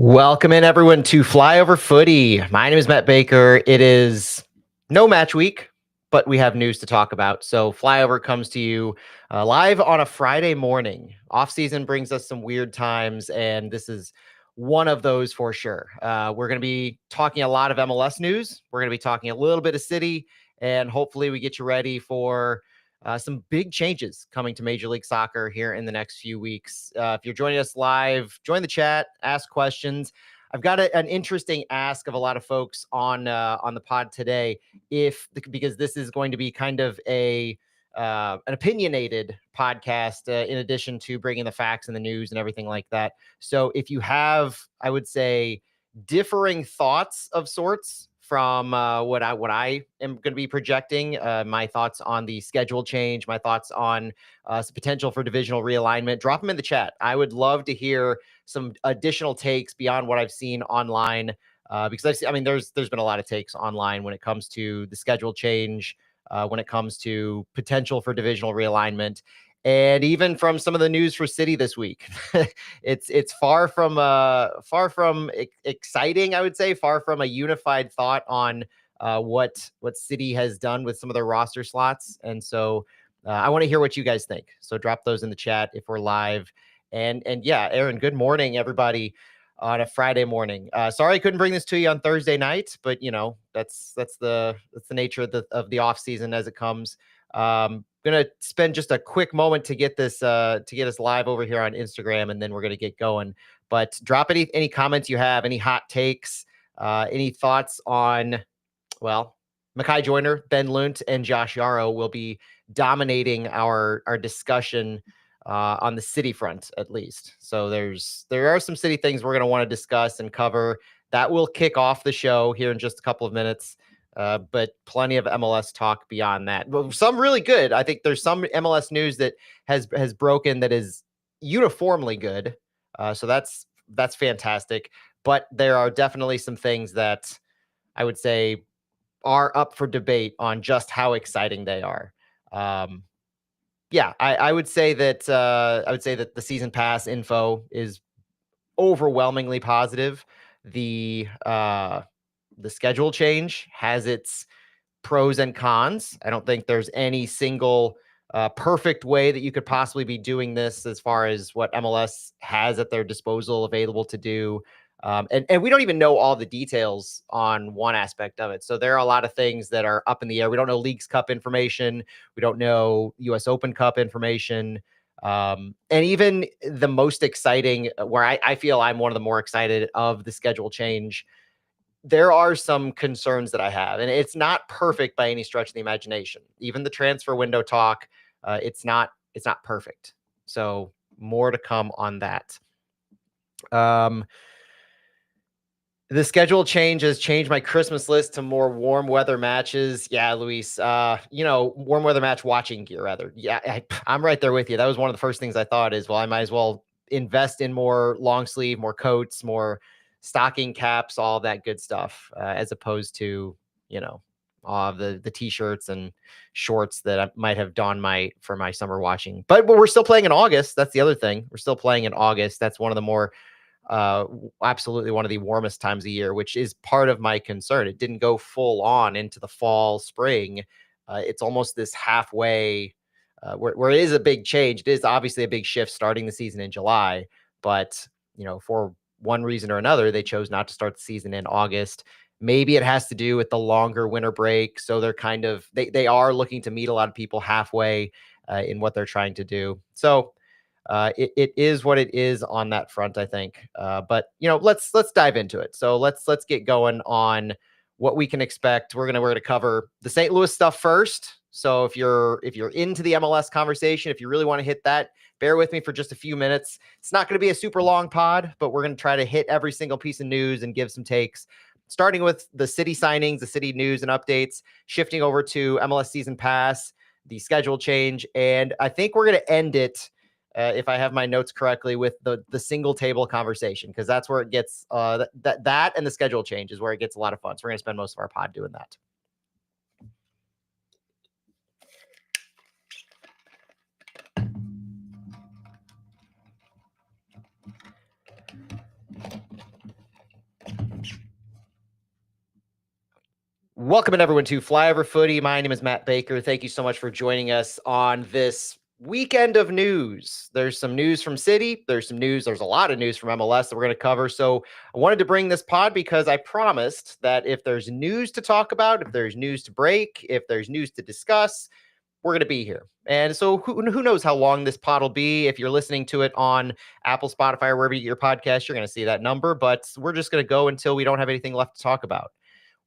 Welcome in everyone to Flyover Footy. My name is Matt Baker. It is no match week, but we have news to talk about. So Flyover comes to you live on a Friday morning. Off season brings us some weird times, and this is one of those for sure. We're going to be talking a lot of MLS news. We're going to be talking a little bit of City, and hopefully we get you ready for some big changes coming to Major League Soccer here in the next few weeks. If you're joining us live, join the chat, ask questions. I've got an interesting ask of a lot of folks on the pod today, because this is going to be kind of an opinionated podcast, in addition to bringing the facts and the news and everything like that. So if you have, I would say, differing thoughts of sorts from what I am going to be projecting, my thoughts on the schedule change, my thoughts on some potential for divisional realignment, drop them in the chat. I would love to hear some additional takes beyond what I've seen online, because there's been a lot of takes online when it comes to the schedule change, when it comes to potential for divisional realignment. And even from some of the news for City this week, it's far from exciting. I would say far from a unified thought on what City has done with some of their roster slots. And so I want to hear what you guys think. So drop those in the chat if we're live. And yeah, Aaron, good morning, everybody, on a Friday morning. Sorry I couldn't bring this to you on Thursday night, but that's the nature of the off season as it comes. Gonna spend just a quick moment to get this to get us live over here on Instagram, and then we're gonna get going. But drop any comments you have, any hot takes, any thoughts on, well, Makai Joyner, Ben Lunt, and Josh Yarrow will be dominating our discussion on the City front, at least. So there are some City things we're going to want to discuss and cover. That will kick off the show here in just a couple of minutes. But plenty of MLS talk beyond that. Well, some really good. I think there's some MLS news that has broken that is uniformly good. So that's fantastic. But there are definitely some things that I would say are up for debate on just how exciting they are. Yeah, I would say that the season pass info is overwhelmingly positive. The schedule change has its pros and cons. I don't think there's any single perfect way that you could possibly be doing this as far as what MLS has at their disposal available to do. And we don't even know all the details on one aspect of it. So there are a lot of things that are up in the air. We don't know Leagues Cup information. We don't know US Open Cup information. And even the most exciting, where I feel I'm one of the more excited of the schedule change, there are some concerns that I have, and it's not perfect by any stretch of the imagination. Even the transfer window talk, it's not perfect. So more to come on that. The schedule change has changed my Christmas list to more warm weather matches. Yeah, Luis, warm weather match watching gear, rather. Yeah, I'm right there with you. That was one of the first things I thought is, well, I might as well invest in more long sleeve, more coats, more stocking caps, all that good stuff, as opposed to, the t-shirts and shorts that I might have donned for my summer watching. But we're still playing in August. That's the other thing. We're still playing in August. That's one of the more absolutely one of the warmest times of year, which is part of my concern. It didn't go full on into the fall, spring. It's almost this halfway, where it is a big change. It is obviously a big shift starting the season in July, but for one reason or another, they chose not to start the season in August. Maybe it has to do with the longer winter break. So they're they are looking to meet a lot of people halfway in what they're trying to do. So it is what it is on that front, I think. But let's dive into it. So let's get going on what we can expect. We're gonna cover the St. Louis stuff first. So if you're into the MLS conversation, if you really want to hit that, bear with me for just a few minutes. It's not going to be a super long pod, but we're going to try to hit every single piece of news and give some takes. Starting with the City signings, the City news and updates, shifting over to MLS season pass, the schedule change, and I think we're going to end it, if I have my notes correctly, with the single table conversation, because that's where it gets that and the schedule change is where it gets a lot of fun. So we're going to spend most of our pod doing that. Welcome everyone to Flyover Footy. My name is Matt Baker. Thank you so much for joining us on this weekend of news. There's some news from City. There's a lot of news from MLS that we're going to cover. So I wanted to bring this pod because I promised that if there's news to talk about, if there's news to break, if there's news to discuss, we're going to be here. And so who knows how long this pod will be. If you're listening to it on Apple, Spotify, or wherever you get your podcast, you're going to see that number. But we're just going to go until we don't have anything left to talk about.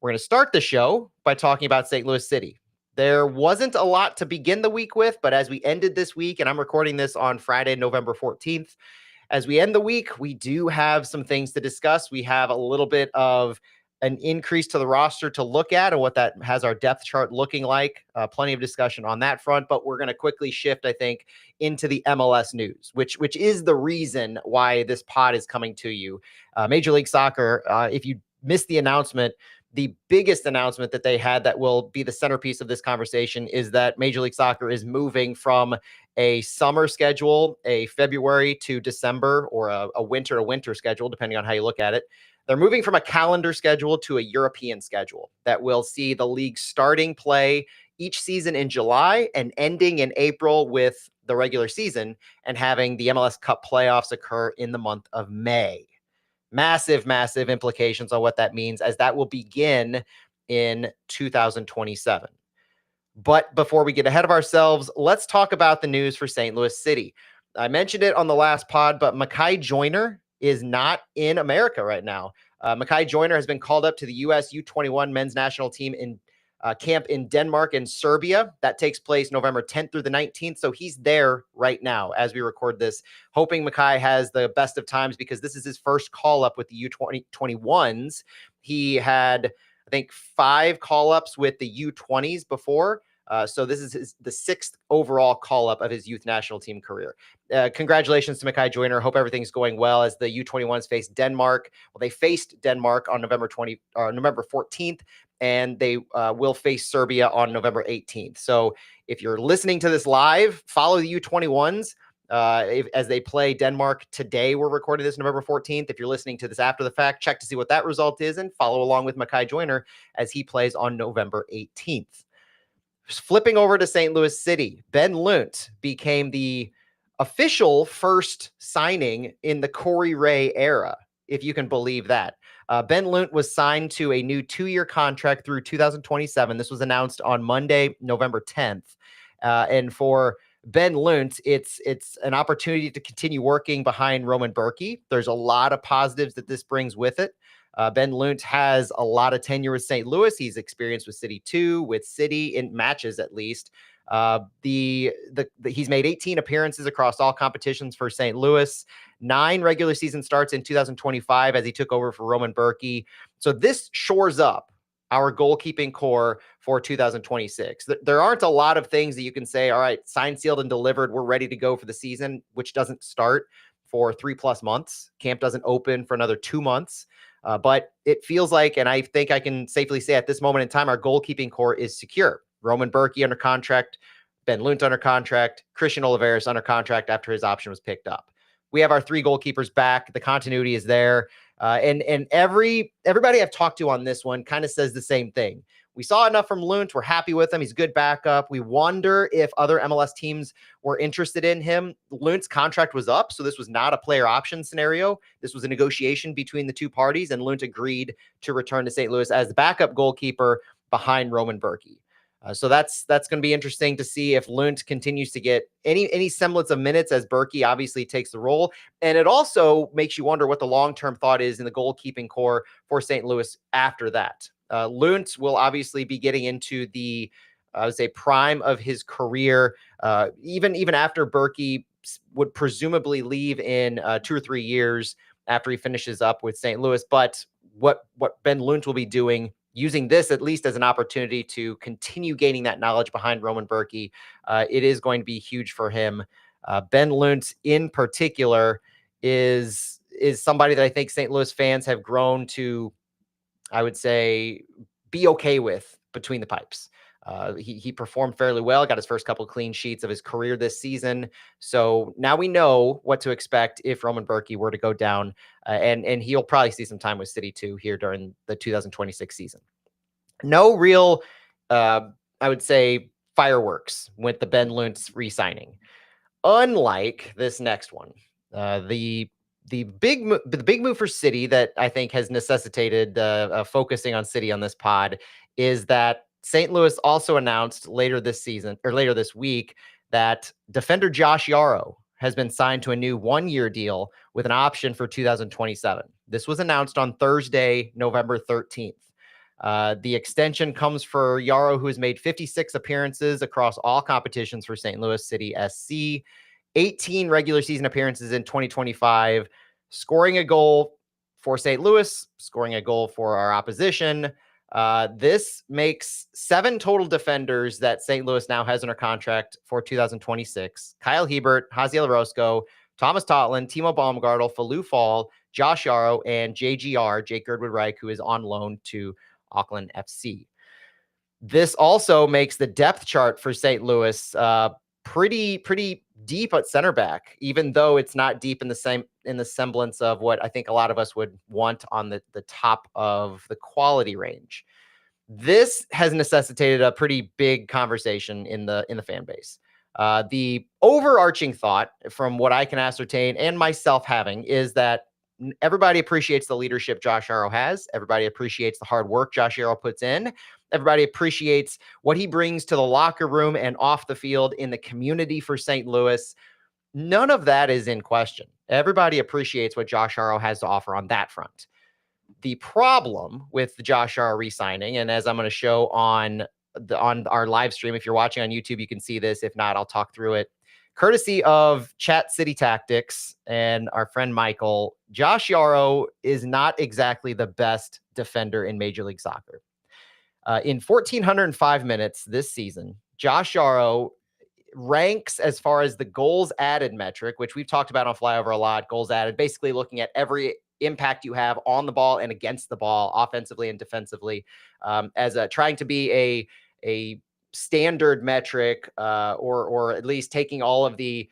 We're going to start the show by talking about St. Louis City. There wasn't a lot to begin the week with, but as we ended this week, and I'm recording this on Friday, November 14th, as we end the week, we do have some things to discuss. We have a little bit of an increase to the roster to look at and what that has our depth chart looking like. Plenty of discussion on that front, but we're going to quickly shift, I think, into the MLS news, which is the reason why this pod is coming to you. Major League Soccer, if you missed the announcement, the biggest announcement that they had that will be the centerpiece of this conversation is that Major League Soccer is moving from a summer schedule, a February to December, or a winter to winter schedule, depending on how you look at it. They're moving from a calendar schedule to a European schedule that will see the league starting play each season in July and ending in April with the regular season, and having the MLS Cup playoffs occur in the month of May. Massive, massive implications on what that means, as that will begin in 2027. But before we get ahead of ourselves, let's talk about the news for St. Louis City. I mentioned it on the last pod, but Mekhi Joyner is not in America right now. Mekhi Joyner has been called up to the U.S. U21 men's national team in camp in Denmark and Serbia. That takes place November 10th through the 19th. So he's there right now as we record this, hoping Mekhi has the best of times, because this is his first call up with the U21s. He had, I think, 5 call ups with the U20s before. So this is the 6th overall call up of his youth national team career. Congratulations to Mekhi Joyner. Hope everything's going well as the U21s face Denmark. Well, they faced Denmark on November 14th, and they will face Serbia on November 18th. So if you're listening to this live, follow the U21s as they play Denmark today. We're recording this November 14th. If you're listening to this after the fact, check to see what that result is and follow along with Mekhi Joyner as he plays on November 18th. Flipping over to St. Louis City, Ben Lunt became the official first signing in the Corey Ray era, if you can believe that. Ben Lunt was signed to a new 2-year contract through 2027. This was announced on Monday, November 10th. And for Ben Lunt, it's an opportunity to continue working behind Roman Berkey. There's a lot of positives that this brings with it. Ben Lunt has a lot of tenure with St. Louis. He's experienced with City too, with City in matches at least. He's made 18 appearances across all competitions for St. Louis, 9 regular season starts in 2025 as he took over for Roman Berkey. So this shores up our goalkeeping core for 2026. There aren't a lot of things that you can say, all right, signed, sealed, and delivered, we're ready to go for the season, which doesn't start for 3+ months. Camp doesn't open for another 2 months. But it feels like, and I think I can safely say at this moment in time, our goalkeeping core is secure. Roman Berkey under contract, Ben Lunt under contract, Christian Oliveras under contract after his option was picked up. We have our 3 goalkeepers back. The continuity is there. And everybody I've talked to on this one kind of says the same thing. We saw enough from Lunt. We're happy with him. He's a good backup. We wonder if other MLS teams were interested in him. Lunt's contract was up, so this was not a player option scenario. This was a negotiation between the two parties, and Lunt agreed to return to St. Louis as the backup goalkeeper behind Roman Berkey. So that's going to be interesting to see if Lunt continues to get any semblance of minutes, as Berkey obviously takes the role. And it also makes you wonder what the long-term thought is in the goalkeeping core for St. Louis after that. Lunt will obviously be getting into the, I would say, prime of his career, even after Berkey would presumably leave in 2 or 3 years after he finishes up with St. Louis. But what Ben Lunt will be doing, using this at least as an opportunity to continue gaining that knowledge behind Roman Berkey, it is going to be huge for him. Ben Lunt in particular is somebody that I think St. Louis fans have grown to, I would say, be okay with between the pipes. He performed fairly well, got his first couple clean sheets of his career this season. So now we know what to expect if Roman Berkey were to go down, and he'll probably see some time with City too here during the 2026 season. No real, I would say, fireworks with the Ben Luntz re-signing. Unlike this next one, the big move for City that I think has necessitated focusing on City on this pod is that St. Louis also announced later this season or later this week that defender Josh Yarrow has been signed to a new 1-year deal with an option for 2027. This was announced on Thursday, November 13th. The extension comes for Yarrow, who has made 56 appearances across all competitions for St. Louis City SC, 18 regular season appearances in 2025, scoring a goal for St. Louis, scoring a goal for our opposition. This makes 7 total defenders that St. Louis now has under contract for 2026. Kyle Hebert, Haziel Orozco, Thomas Totland, Timo Baumgartel, Falou Fall, Josh Yarrow, and JGR, Jake Girdwood Reich, who is on loan to Auckland FC. This also makes the depth chart for St. Louis pretty deep at center back, even though it's not deep in the semblance of what I think a lot of us would want on the top of the quality range. This has necessitated a pretty big conversation in the fan base. The overarching thought, from what I can ascertain and myself having, is that everybody appreciates the leadership Josh Yarrow has. Everybody appreciates the hard work Josh Yarrow puts in. Everybody appreciates what he brings to the locker room and off the field in the community for St. Louis. None of that is in question. Everybody appreciates what Josh Yarrow has to offer on that front. The problem with the Josh Yarrow re-signing, and as I'm going to show on our live stream, if you're watching on YouTube, you can see this. If not, I'll talk through it. Courtesy of Chat City Tactics and our friend Michael, Josh Yarrow is not exactly the best defender in Major League Soccer. In 1,405 minutes this season, Josh Yarrow ranks as far as the goals added metric, which we've talked about on Flyover a lot. Goals added, basically looking at every impact you have on the ball and against the ball, offensively and defensively, as trying to be a standard metric, or at least taking all the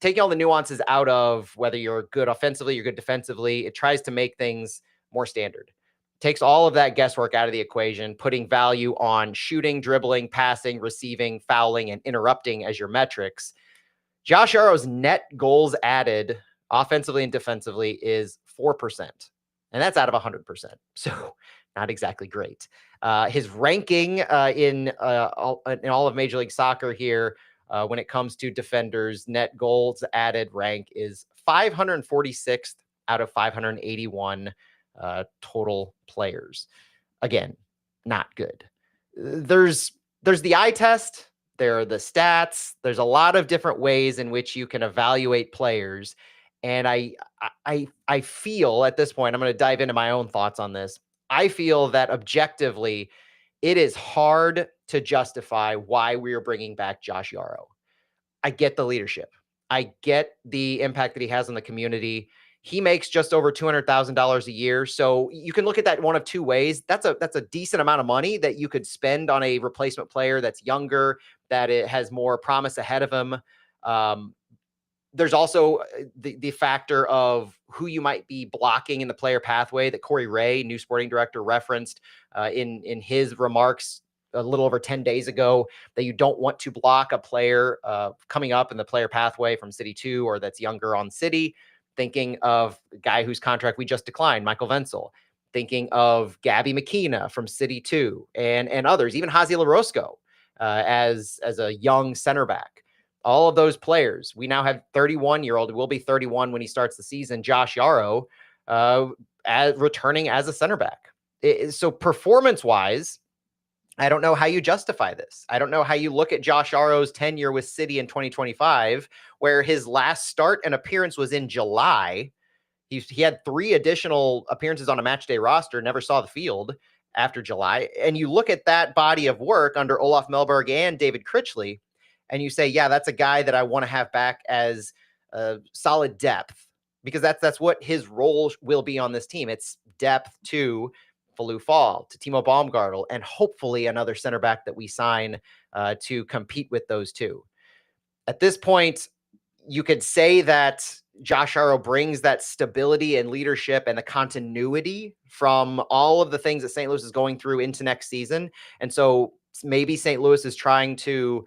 nuances out of whether you're good offensively, you're good defensively. It tries to make things more standard. Takes all of that guesswork out of the equation, putting value on shooting, dribbling, passing, receiving, fouling, and interrupting as your metrics. Josh Yarrow's net goals added offensively and defensively is 4%. And that's out of 100%. So not exactly great. His ranking in all of Major League Soccer here, when it comes to defenders, net goals added rank is 546th out of 581 total players. Again, not good. There's the eye test. There are the stats. There's a lot of different ways in which you can evaluate players. And I feel at this point, I'm going to dive into my own thoughts on this. I feel that objectively, it is hard to justify why we are bringing back Josh Yarrow. I get the leadership. I get the impact that he has on the community. He makes just over $200,000 a year. So you can look at that one of two ways. That's a decent amount of money that you could spend on a replacement player that's younger, that it has more promise ahead of him. There's also the factor of who you might be blocking in the player pathway that Corey Ray, new sporting director, referenced in his remarks a little over 10 days ago, that you don't want to block a player coming up in the player pathway from City 2 or that's younger on City. Thinking of the guy whose contract we just declined, Michael Wenzel. Thinking of Gabby McKenna from City 2 and others, even Haziel Orozco as a young center back. All of those players. We now have 31-year-old, will be 31 when he starts the season, Josh Yarrow, returning as a center back. So performance-wise, I don't know how you justify this. I don't know how you look at Josh Yarrow's tenure with City in 2025, where his last start and appearance was in July. He had 3 additional appearances on a match day roster, never saw the field after July. And you look at that body of work under Olaf Melberg and David Critchley, and you say, yeah, that's a guy that I want to have back as solid depth, because that's what his role will be on this team. It's depth to Falou Fall, to Timo Baumgartel, and hopefully another center back that we sign to compete with those two. At this point, you could say that Josh Harrow brings that stability and leadership and the continuity from all of the things that St. Louis is going through into next season. And so maybe St. Louis is trying to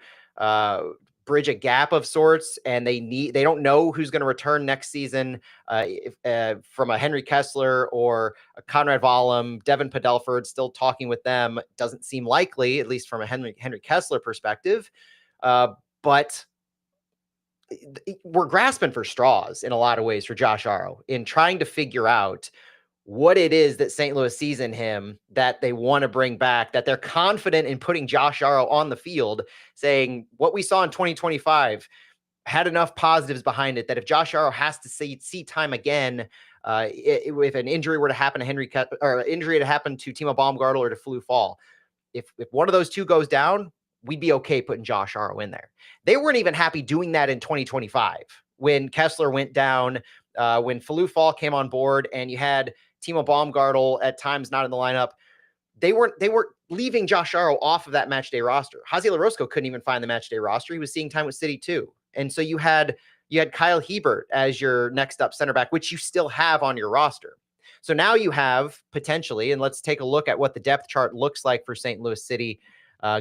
bridge a gap of sorts, and they don't know who's going to return next season from a Henry Kessler or a Conrad Vollum. Devin Padelford, still talking with them, doesn't seem likely, at least from a Henry Kessler perspective. But we're grasping for straws in a lot of ways for Josh Harrow in trying to figure out what it is that St. Louis sees in him that they want to bring back, that they're confident in putting Josh Harrow on the field, saying what we saw in 2025 had enough positives behind it that if Josh Harrow has to see time again, if an injury were to happen to or injury to happen to Timo Baumgartel or to Flu Fall, if one of those two goes down, we'd be okay putting Josh Harrow in there. They weren't even happy doing that in 2025 when Kessler went down, when Flu Fall came on board, and you had Timo Baumgartel at times not in the lineup. They weren't leaving Josh Harrow off of that match day roster. Hazy LaRosco couldn't even find the match day roster. He was seeing time with City too. And so you had Kyle Hebert as your next up center back, which you still have on your roster. So now you have potentially, and let's take a look at what the depth chart looks like for St. Louis City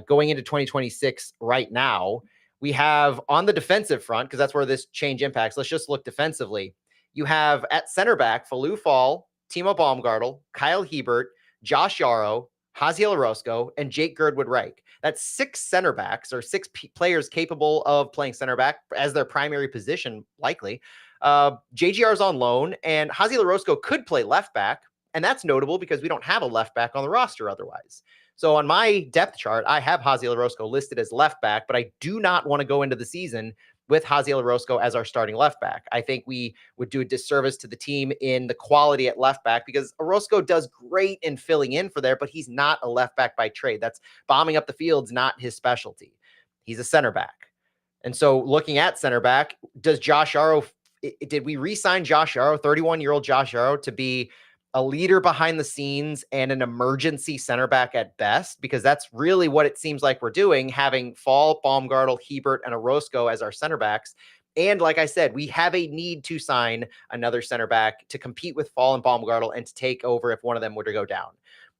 going into 2026 right now. We have on the defensive front, because that's where this change impacts. Let's just look defensively. You have at center back, Flu Fall, Timo Baumgartel, Kyle Hebert, Josh Yarrow, Haziel Orozco, and Jake Girdwood-Reich. That's 6 center backs, or 6 players capable of playing center back as their primary position, likely. JGR's on loan, and Haziel Orozco could play left back, and that's notable because we don't have a left back on the roster otherwise. So on my depth chart, I have Haziel Orozco listed as left back, but I do not want to go into the season with Haziel Orozco as our starting left back. I think we would do a disservice to the team in the quality at left back, because Orozco does great in filling in for there, but he's not a left back by trade. That's bombing up the field's not his specialty. He's a center back. And so looking at center back, does Josh Yarrow, did we re-sign Josh Yarrow, 31-year-old Josh Yarrow, to be a leader behind the scenes and an emergency center back at best? Because that's really what it seems like we're doing, having Fall, Baumgartel, Hebert, and Orozco as our center backs. And like I said, we have a need to sign another center back to compete with Fall and Baumgartel and to take over if one of them were to go down.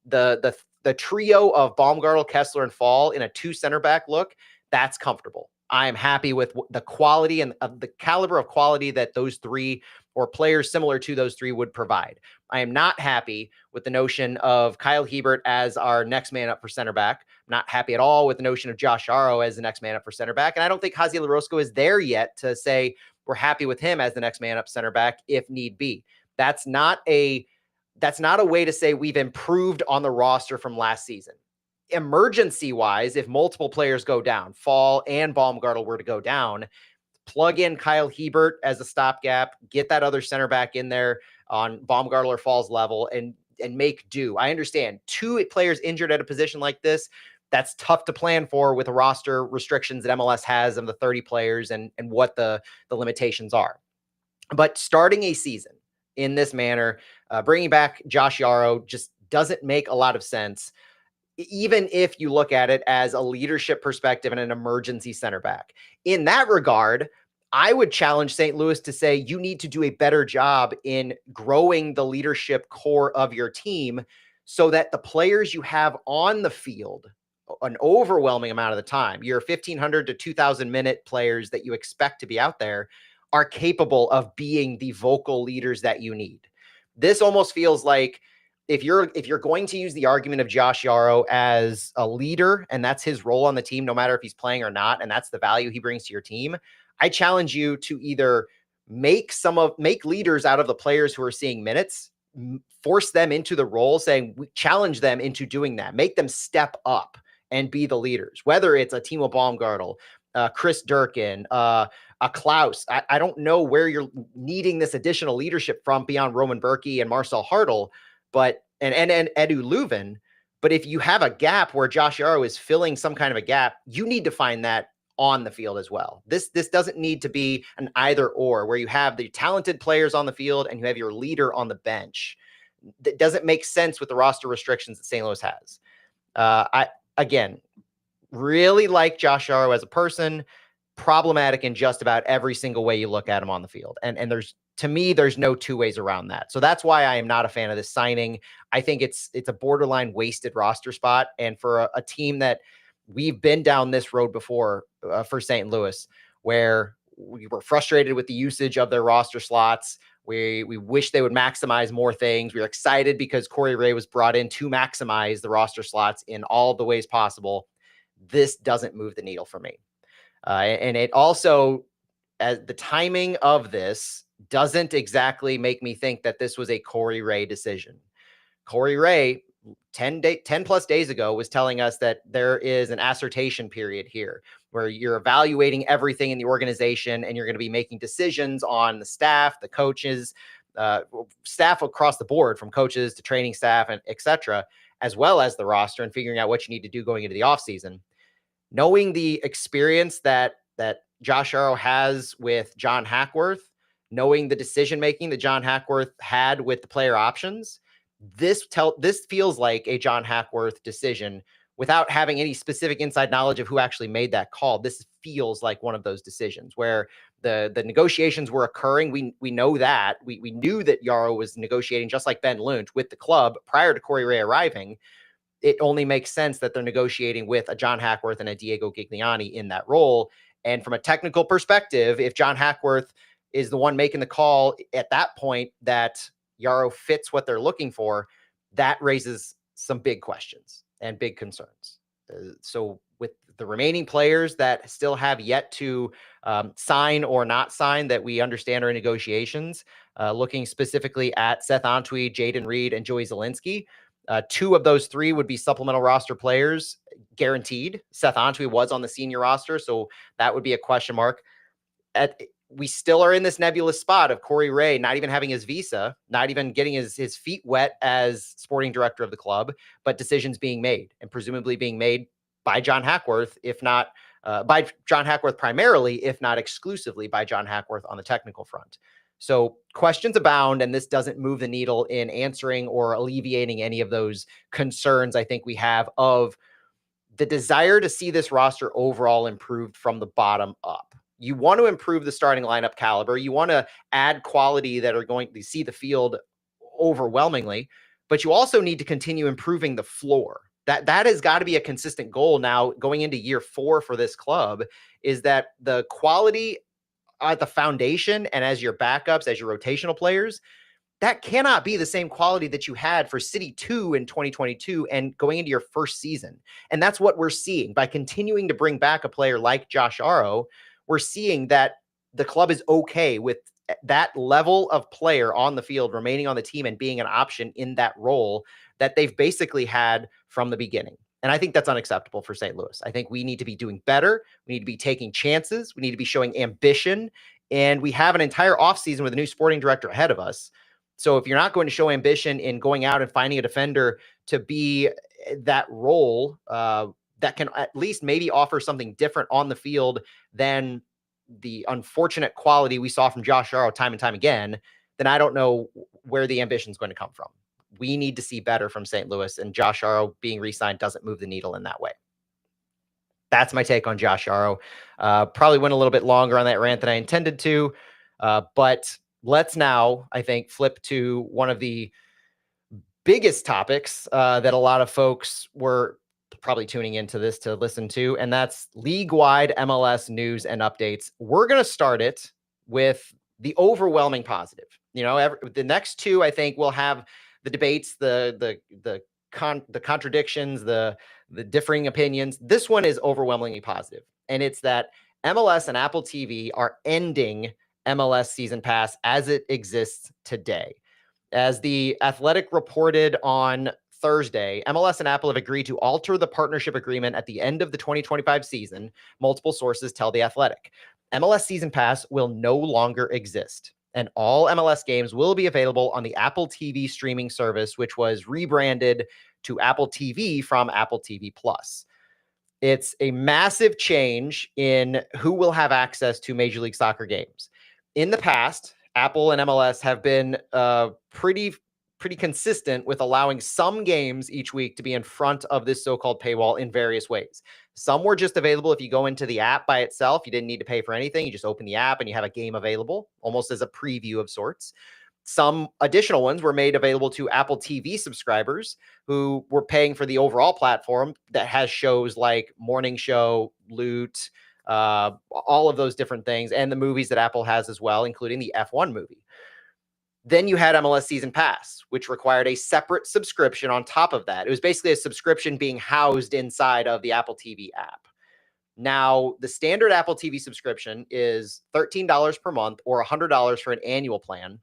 The trio of Baumgartel, Kessler, and Fall in a 2 center back look, that's comfortable. I am happy with the quality and the caliber of quality that those 3 or players similar to those 3 would provide. I am not happy with the notion of Kyle Hebert as our next man up for center back. I'm not happy at all with the notion of Josh Yarrow as the next man up for center back. And I don't think Haziel Orozco is there yet to say we're happy with him as the next man up center back if need be. That's not a way to say we've improved on the roster from last season. Emergency wise, if multiple players go down, Fall and Baumgartel were to go down, plug in Kyle Hebert as a stopgap, get that other center back in there on Baumgartel or Fall's level, and make do. I understand 2 players injured at a position like this, that's tough to plan for with the roster restrictions that MLS has of the 30 players and what the limitations are. But starting a season in this manner, bringing back Josh Yarrow just doesn't make a lot of sense, even if you look at it as a leadership perspective and an emergency center back. In that regard, I would challenge St. Louis to say you need to do a better job in growing the leadership core of your team so that the players you have on the field, an overwhelming amount of the time, your 1,500 to 2,000 minute players that you expect to be out there, are capable of being the vocal leaders that you need. This almost feels like if you're going to use the argument of Josh Yarrow as a leader, and that's his role on the team, no matter if he's playing or not, and that's the value he brings to your team, I challenge you to either make leaders out of the players who are seeing minutes, force them into the role, challenge them into doing that, make them step up and be the leaders, whether it's a Timo Baumgartel, Chris Durkin, a Klaus. I don't know where you're needing this additional leadership from beyond Roman Berkey and Marcel Hartl, but and Edu Leuven. But if you have a gap where Josh Yarrow is filling some kind of a gap, you need to find that on the field as well. This doesn't need to be an either or where you have the talented players on the field and you have your leader on the bench. That doesn't make sense with the roster restrictions that St. Louis has. I again really like Josh Yarrow as a person. problematic in just about every single way you look at him on the field. And to me, there's no two ways around that. So that's why I am not a fan of this signing. I think it's a borderline wasted roster spot. And for a team that we've been down this road before for St. Louis, where we were frustrated with the usage of their roster slots. We wish they would maximize more things. We were excited because Corey Ray was brought in to maximize the roster slots in all the ways possible. This doesn't move the needle for me. And it also, as the timing of this doesn't exactly make me think that this was a Corey Ray decision. Corey Ray, 10 plus days ago, was telling us that there is an assertion period here where you're evaluating everything in the organization and you're going to be making decisions on the staff, the coaches, staff across the board, from coaches to training staff and et cetera, as well as the roster, and figuring out what you need to do going into the offseason. Knowing the experience that Josh Arrow has with John Hackworth, knowing the decision making that John Hackworth had with the player options, this feels like a John Hackworth decision without having any specific inside knowledge of who actually made that call. This feels like one of those decisions where the negotiations were occurring. We know that. We knew that Yarrow was negotiating, just like Ben Lunt, with the club prior to Corey Ray arriving. It only makes sense that they're negotiating with a John Hackworth and a Diego Gigliani in that role. And from a technical perspective, if John Hackworth is the one making the call at that point that Yarrow fits what they're looking for, that raises some big questions and big concerns. So with the remaining players that still have yet to sign or not sign that we understand are in negotiations, looking specifically at Seth Antwi, Jaden Reed, and Joey Zielinski, 2 of those 3 would be supplemental roster players, guaranteed. Seth Antwi was on the senior roster, so that would be a question mark. We still are in this nebulous spot of Corey Ray not even having his visa, not even getting his feet wet as sporting director of the club, but decisions being made, and presumably being made by John Hackworth, if not by John Hackworth primarily, if not exclusively by John Hackworth on the technical front. So questions abound, and this doesn't move the needle in answering or alleviating any of those concerns I think we have of the desire to see this roster overall improved from the bottom up. You want to improve the starting lineup caliber. You want to add quality that are going to see the field overwhelmingly, but you also need to continue improving the floor. That has got to be a consistent goal now going into year 4 for this club, is that the quality at the foundation and as your backups, as your rotational players, that cannot be the same quality that you had for City 2 in 2022 and going into your first season. And that's what we're seeing by continuing to bring back a player like Josh Arrow. We're seeing that the club is okay with that level of player on the field remaining on the team and being an option in that role that they've basically had from the beginning. And I think that's unacceptable for St. Louis. I think we need to be doing better. We need to be taking chances. We need to be showing ambition. And we have an entire offseason with a new sporting director ahead of us. So if you're not going to show ambition in going out and finding a defender to be that role that can at least maybe offer something different on the field than the unfortunate quality we saw from Josh Arrow time and time again, then I don't know where the ambition is going to come from. We need to see better from St. Louis, and Josh Arrow being re-signed doesn't move the needle in that way. That's my take on Josh Arrow. Probably went a little bit longer on that rant than I intended to, but let's now, I think, flip to one of the biggest topics that a lot of folks were probably tuning into this to listen to, and that's league-wide MLS news and updates. We're going to start it with the overwhelming positive. You know, the next 2, I think, will have the debates, the contradictions, the differing opinions. This one is overwhelmingly positive, and it's that MLS and Apple TV are ending MLS Season Pass as it exists today. As The Athletic reported on Thursday, MLS and Apple have agreed to alter the partnership agreement at the end of the 2025 season. Multiple sources tell The Athletic. MLS Season Pass will no longer exist, and all MLS games will be available on the Apple TV streaming service, which was rebranded to Apple TV from Apple TV Plus. It's a massive change in who will have access to Major League Soccer games. In the past, Apple and MLS have been pretty consistent with allowing some games each week to be in front of this so-called paywall in various ways. Some were just available if you go into the app by itself. You didn't need to pay for anything. You just open the app and you have a game available, almost as a preview of sorts. Some additional ones were made available to Apple TV subscribers who were paying for the overall platform that has shows like Morning Show, Loot, all of those different things, and the movies that Apple has as well, including the F1 movie. Then you had MLS Season Pass, which required a separate subscription on top of that. It was basically a subscription being housed inside of the Apple TV app. Now, the standard Apple TV subscription is $13 per month or $100 for an annual plan.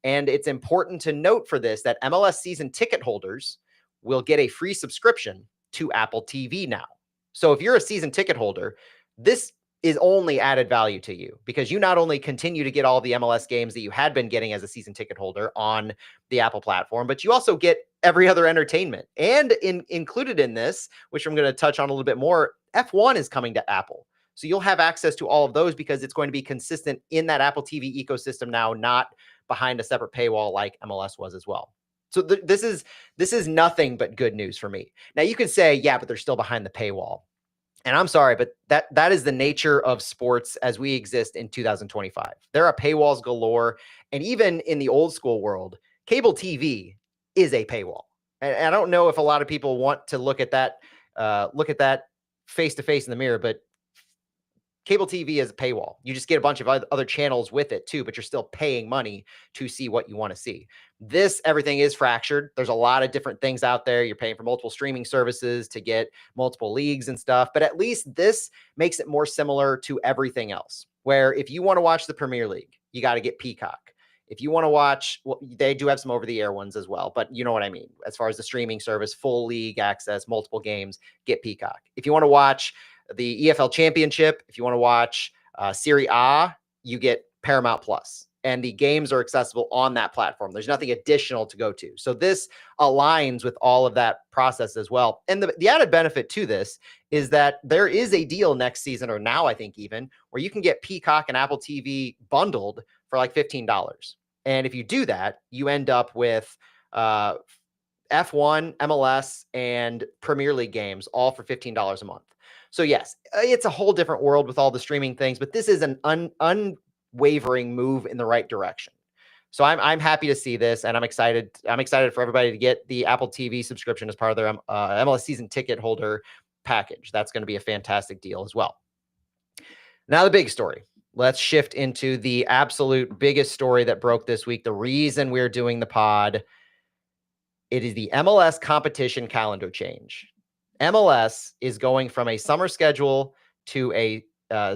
And it's important to note for this that MLS season ticket holders will get a free subscription to Apple TV now. So if you're a season ticket holder, this is only added value to you because you not only continue to get all the MLS games that you had been getting as a season ticket holder on the Apple platform, but you also get every other entertainment. And included in this, which I'm going to touch on a little bit more, F1 is coming to Apple. So you'll have access to all of those because it's going to be consistent in that Apple TV ecosystem now, not behind a separate paywall like MLS was as well. So this is nothing but good news for me. Now you can say, yeah, but they're still behind the paywall. And I'm sorry, but that is the nature of sports as we exist in 2025. There are paywalls galore. And even in the old school world, cable TV is a paywall. And I don't know if a lot of people want to look at that face to face in the mirror, but cable TV is a paywall. You just get a bunch of other channels with it too, but you're still paying money to see what you want to see. Everything is fractured. There's a lot of different things out there. You're paying for multiple streaming services to get multiple leagues and stuff, but at least this makes it more similar to everything else, where if you want to watch the Premier League, you got to get Peacock. If you want to watch, well, they do have some over-the-air ones as well, but you know what I mean. As far as the streaming service, full league access, multiple games, get Peacock. If you want to watch the EFL Championship, if you want to watch Serie A, you get Paramount Plus, and the games are accessible on that platform. There's nothing additional to go to. So this aligns with all of that process as well. And the added benefit to this is that there is a deal next season, or now I think even, where you can get Peacock and Apple TV bundled for like $15. And if you do that, you end up with F1, MLS, and Premier League games all for $15 a month. So yes, it's a whole different world with all the streaming things, but this is an unwavering move in the right direction. So I'm happy to see this, and I'm excited. I'm excited for everybody to get the Apple TV subscription as part of their MLS season ticket holder package. That's going to be a fantastic deal as well. Now the big story. Let's shift into the absolute biggest story that broke this week. The reason we're doing the pod. It is the MLS competition calendar change. MLS is going from a summer schedule to a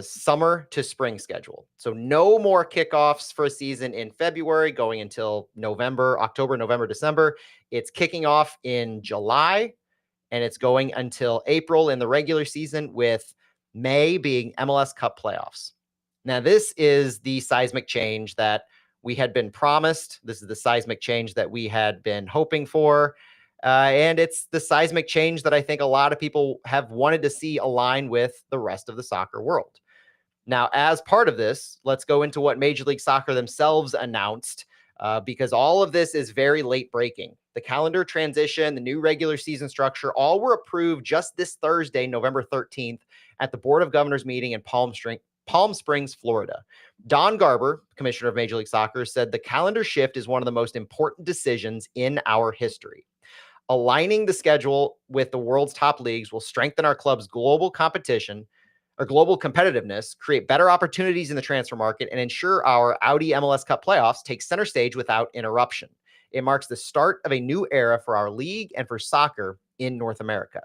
summer to spring schedule. So no more kickoffs for a season in February going until October, November, December. It's kicking off in July and it's going until April in the regular season, with May being MLS Cup playoffs. Now, this is the seismic change that we had been promised. This is the seismic change that we had been hoping for. And it's the seismic change that I think a lot of people have wanted to see align with the rest of the soccer world. Now, as part of this, let's go into what Major League Soccer themselves announced, because all of this is very late breaking. The calendar transition, the new regular season structure, all were approved just this Thursday, November 13th, at the Board of Governors meeting in Palm Springs, Florida. Don Garber, commissioner of Major League Soccer, said the calendar shift is one of the most important decisions in our history. Aligning the schedule with the world's top leagues will strengthen our club's global competition or global competitiveness, create better opportunities in the transfer market, and ensure our Audi MLS Cup playoffs take center stage without interruption. It marks the start of a new era for our league and for soccer in North America.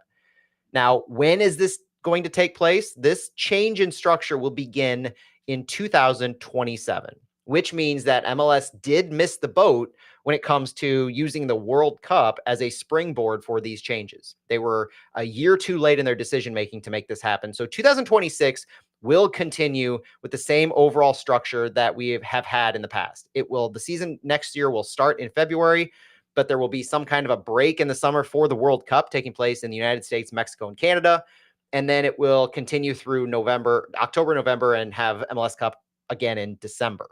Now, when is this going to take place? This change in structure will begin in 2027, which means that MLS did miss the boat when it comes to using the World Cup as a springboard for these changes. They were a year too late in their decision-making to make this happen. So 2026 will continue with the same overall structure that we have had in the past. The season next year will start in February, but there will be some kind of a break in the summer for the World Cup taking place in the United States, Mexico, and Canada. And then it will continue through October, November, and have MLS Cup again in December.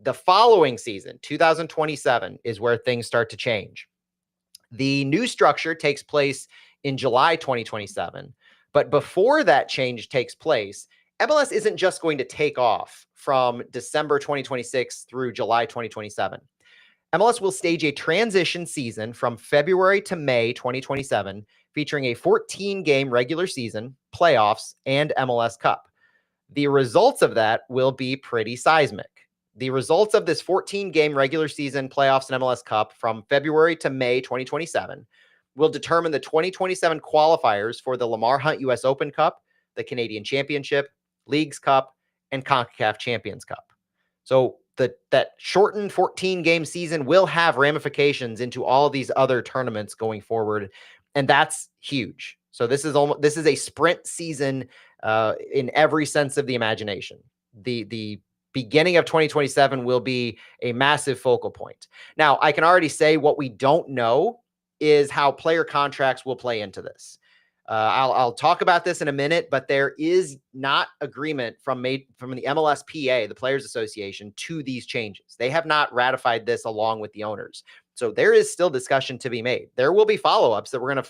The following season, 2027, is where things start to change. The new structure takes place in July 2027, But before that change takes place, MLS isn't just going to take off from December 2026 through July 2027. MLS will stage a transition season from February to May 2027, featuring a 14-game regular season, playoffs, and MLS Cup. The results of that will be pretty seismic. The results of this 14-game regular season, playoffs, and MLS Cup from February to May 2027 will determine the 2027 qualifiers for the Lamar Hunt US Open Cup, the Canadian Championship, Leagues Cup, and CONCACAF Champions Cup. So that shortened 14-game season will have ramifications into all of these other tournaments going forward, and that's huge. So this is a sprint season in every sense of the imagination. The beginning of 2027 will be a massive focal point. Now, I can already say what we don't know is how player contracts will play into this. I'll talk about this in a minute, but there is not agreement from the MLSPA, the Players Association, to these changes. They have not ratified this along with the owners. So there is still discussion to be made. There will be follow-ups that we're going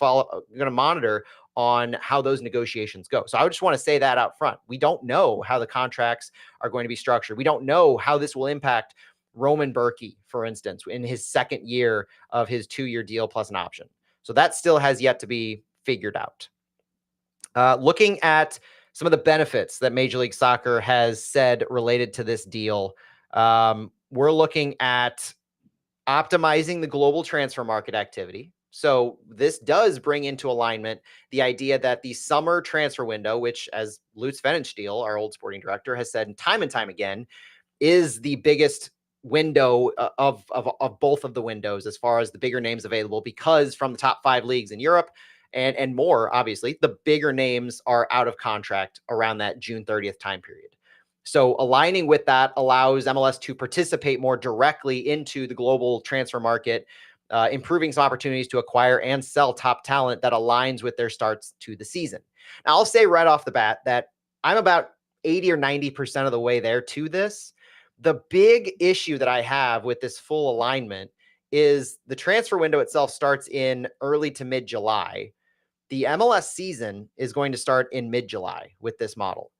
to monitor on how those negotiations go. So I just want to say that out front. We don't know how the contracts are going to be structured. We don't know how this will impact Roman Berkey, for instance, in his second year of his 2-year deal plus an option. So that still has yet to be figured out. Looking at some of the benefits that Major League Soccer has said related to this deal, we're looking at optimizing the global transfer market activity. So this does bring into alignment the idea that the summer transfer window, which, as Lutz Pfannenstiel, our old sporting director, has said time and time again, is the biggest window of both of the windows as far as the bigger names available, because from the top 5 leagues in Europe and more, obviously, the bigger names are out of contract around that June 30th time period. So aligning with that allows MLS to participate more directly into the global transfer market, improving some opportunities to acquire and sell top talent that aligns with their starts to the season. Now, I'll say right off the bat that I'm about 80 or 90% of the way there to this. The big issue that I have with this full alignment is the transfer window itself starts in early to mid-July. The MLS season is going to start in mid-July with this model.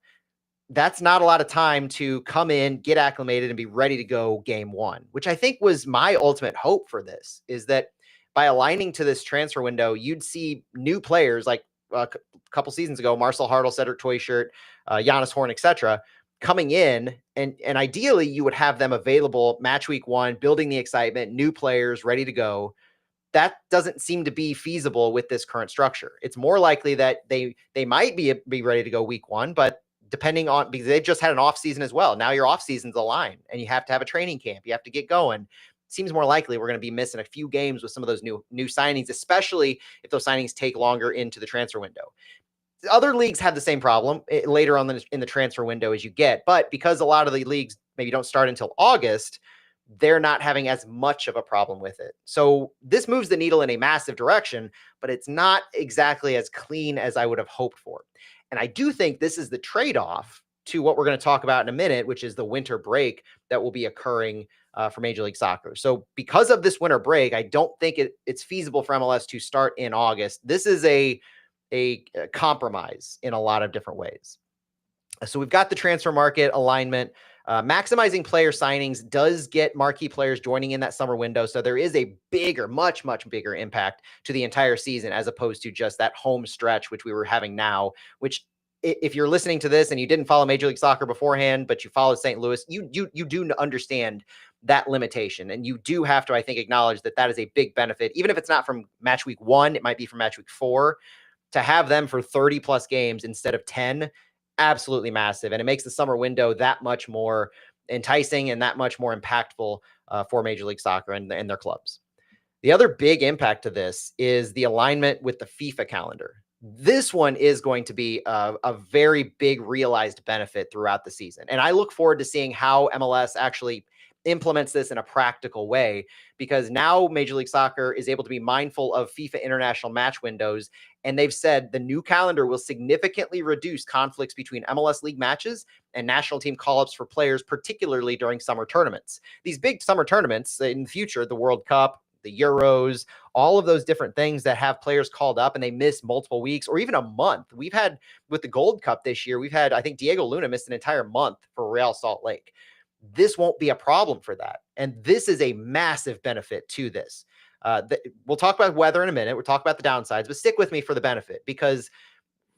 That's not a lot of time to come in, get acclimated, and be ready to go game one, which I think was my ultimate hope for this, is that by aligning to this transfer window, you'd see new players like a couple seasons ago, Marcel Hartl, Cedric Toyshirt, Giannis Horn, etc., coming in, and ideally you would have them available match week 1, building the excitement, new players ready to go. That doesn't seem to be feasible with this current structure. It's more likely that they might be ready to go week 1, but depending on, because they've just had an off season as well. Now your off season's aligned and you have to have a training camp. You have to get going. It seems more likely we're going to be missing a few games with some of those new signings, especially if those signings take longer into the transfer window. Other leagues have the same problem later on in the transfer window as you get, but because a lot of the leagues maybe don't start until August, they're not having as much of a problem with it. So this moves the needle in a massive direction, but it's not exactly as clean as I would have hoped for. And I do think this is the trade-off to what we're going to talk about in a minute, which is the winter break that will be occurring for Major League Soccer. So because of this winter break, I don't think it's feasible for MLS to start in August. This is a compromise in a lot of different ways. So we've got the transfer market alignment. Maximizing player signings does get marquee players joining in that summer window. So there is a bigger, much, much bigger impact to the entire season as opposed to just that home stretch, which we were having now, which if you're listening to this and you didn't follow Major League Soccer beforehand, but you followed St. Louis, you do understand that limitation. And you do have to, I think, acknowledge that that is a big benefit. Even if it's not from match week 1, it might be from match week 4, to have them for 30 plus games instead of 10. Absolutely massive. And it makes the summer window that much more enticing and that much more impactful for Major League Soccer and their clubs. The other big impact to this is the alignment with the FIFA calendar. This one is going to be a very big realized benefit throughout the season. And I look forward to seeing how MLS actually implements this in a practical way, because now Major League Soccer is able to be mindful of FIFA international match windows. And they've said the new calendar will significantly reduce conflicts between MLS league matches and national team call-ups for players, particularly during summer tournaments. These big summer tournaments in the future, the World Cup, the Euros, all of those different things that have players called up and they miss multiple weeks or even a month. We've had with the Gold Cup this year, we've had, I think Diego Luna missed an entire month for Real Salt Lake. This won't be a problem for that. And this is a massive benefit to this. We'll talk about weather in a minute. We'll talk about the downsides, but stick with me for the benefit, because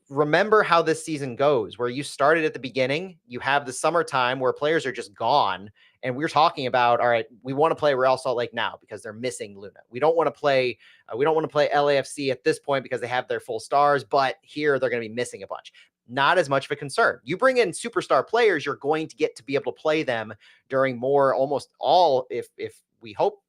remember how this season goes, where you started at the beginning, you have the summertime where players are just gone. And we're talking about, all right, we want to play Real Salt Lake now because they're missing Luna. We don't want to play LAFC at this point because they have their full stars, but here they're going to be missing a bunch. Not as much of a concern. You bring in superstar players, you're going to get to be able to play them during almost all, if we hope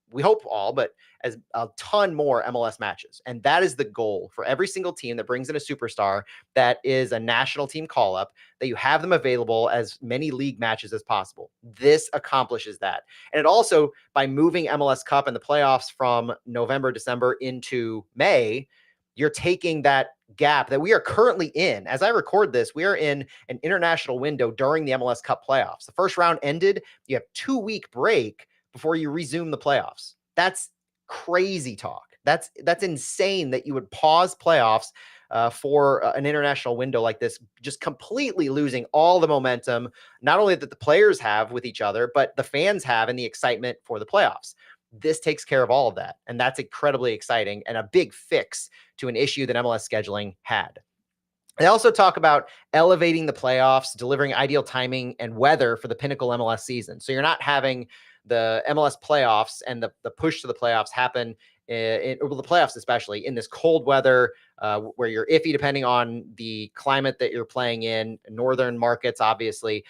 all, but as a ton more MLS matches. And that is the goal for every single team that brings in a superstar that is a national team call up, that you have them available as many league matches as possible. This accomplishes that. And it also, by moving MLS Cup and the playoffs from November, December into May, you're taking that gap that we are currently in. As I record this, we are in an international window during the MLS Cup playoffs. The first round ended. You have 2-week break before you resume the playoffs. That's crazy talk. That's insane that you would pause playoffs for an international window like this, just completely losing all the momentum, not only that the players have with each other, but the fans have and the excitement for the playoffs. This takes care of all of that. And that's incredibly exciting and a big fix to an issue that MLS scheduling had. They also talk about elevating the playoffs, delivering ideal timing and weather for the pinnacle MLS season. So you're not having the MLS playoffs and the push to the playoffs happen the playoffs, especially in this cold weather where you're iffy depending on the climate that you're playing in. Northern markets, obviously,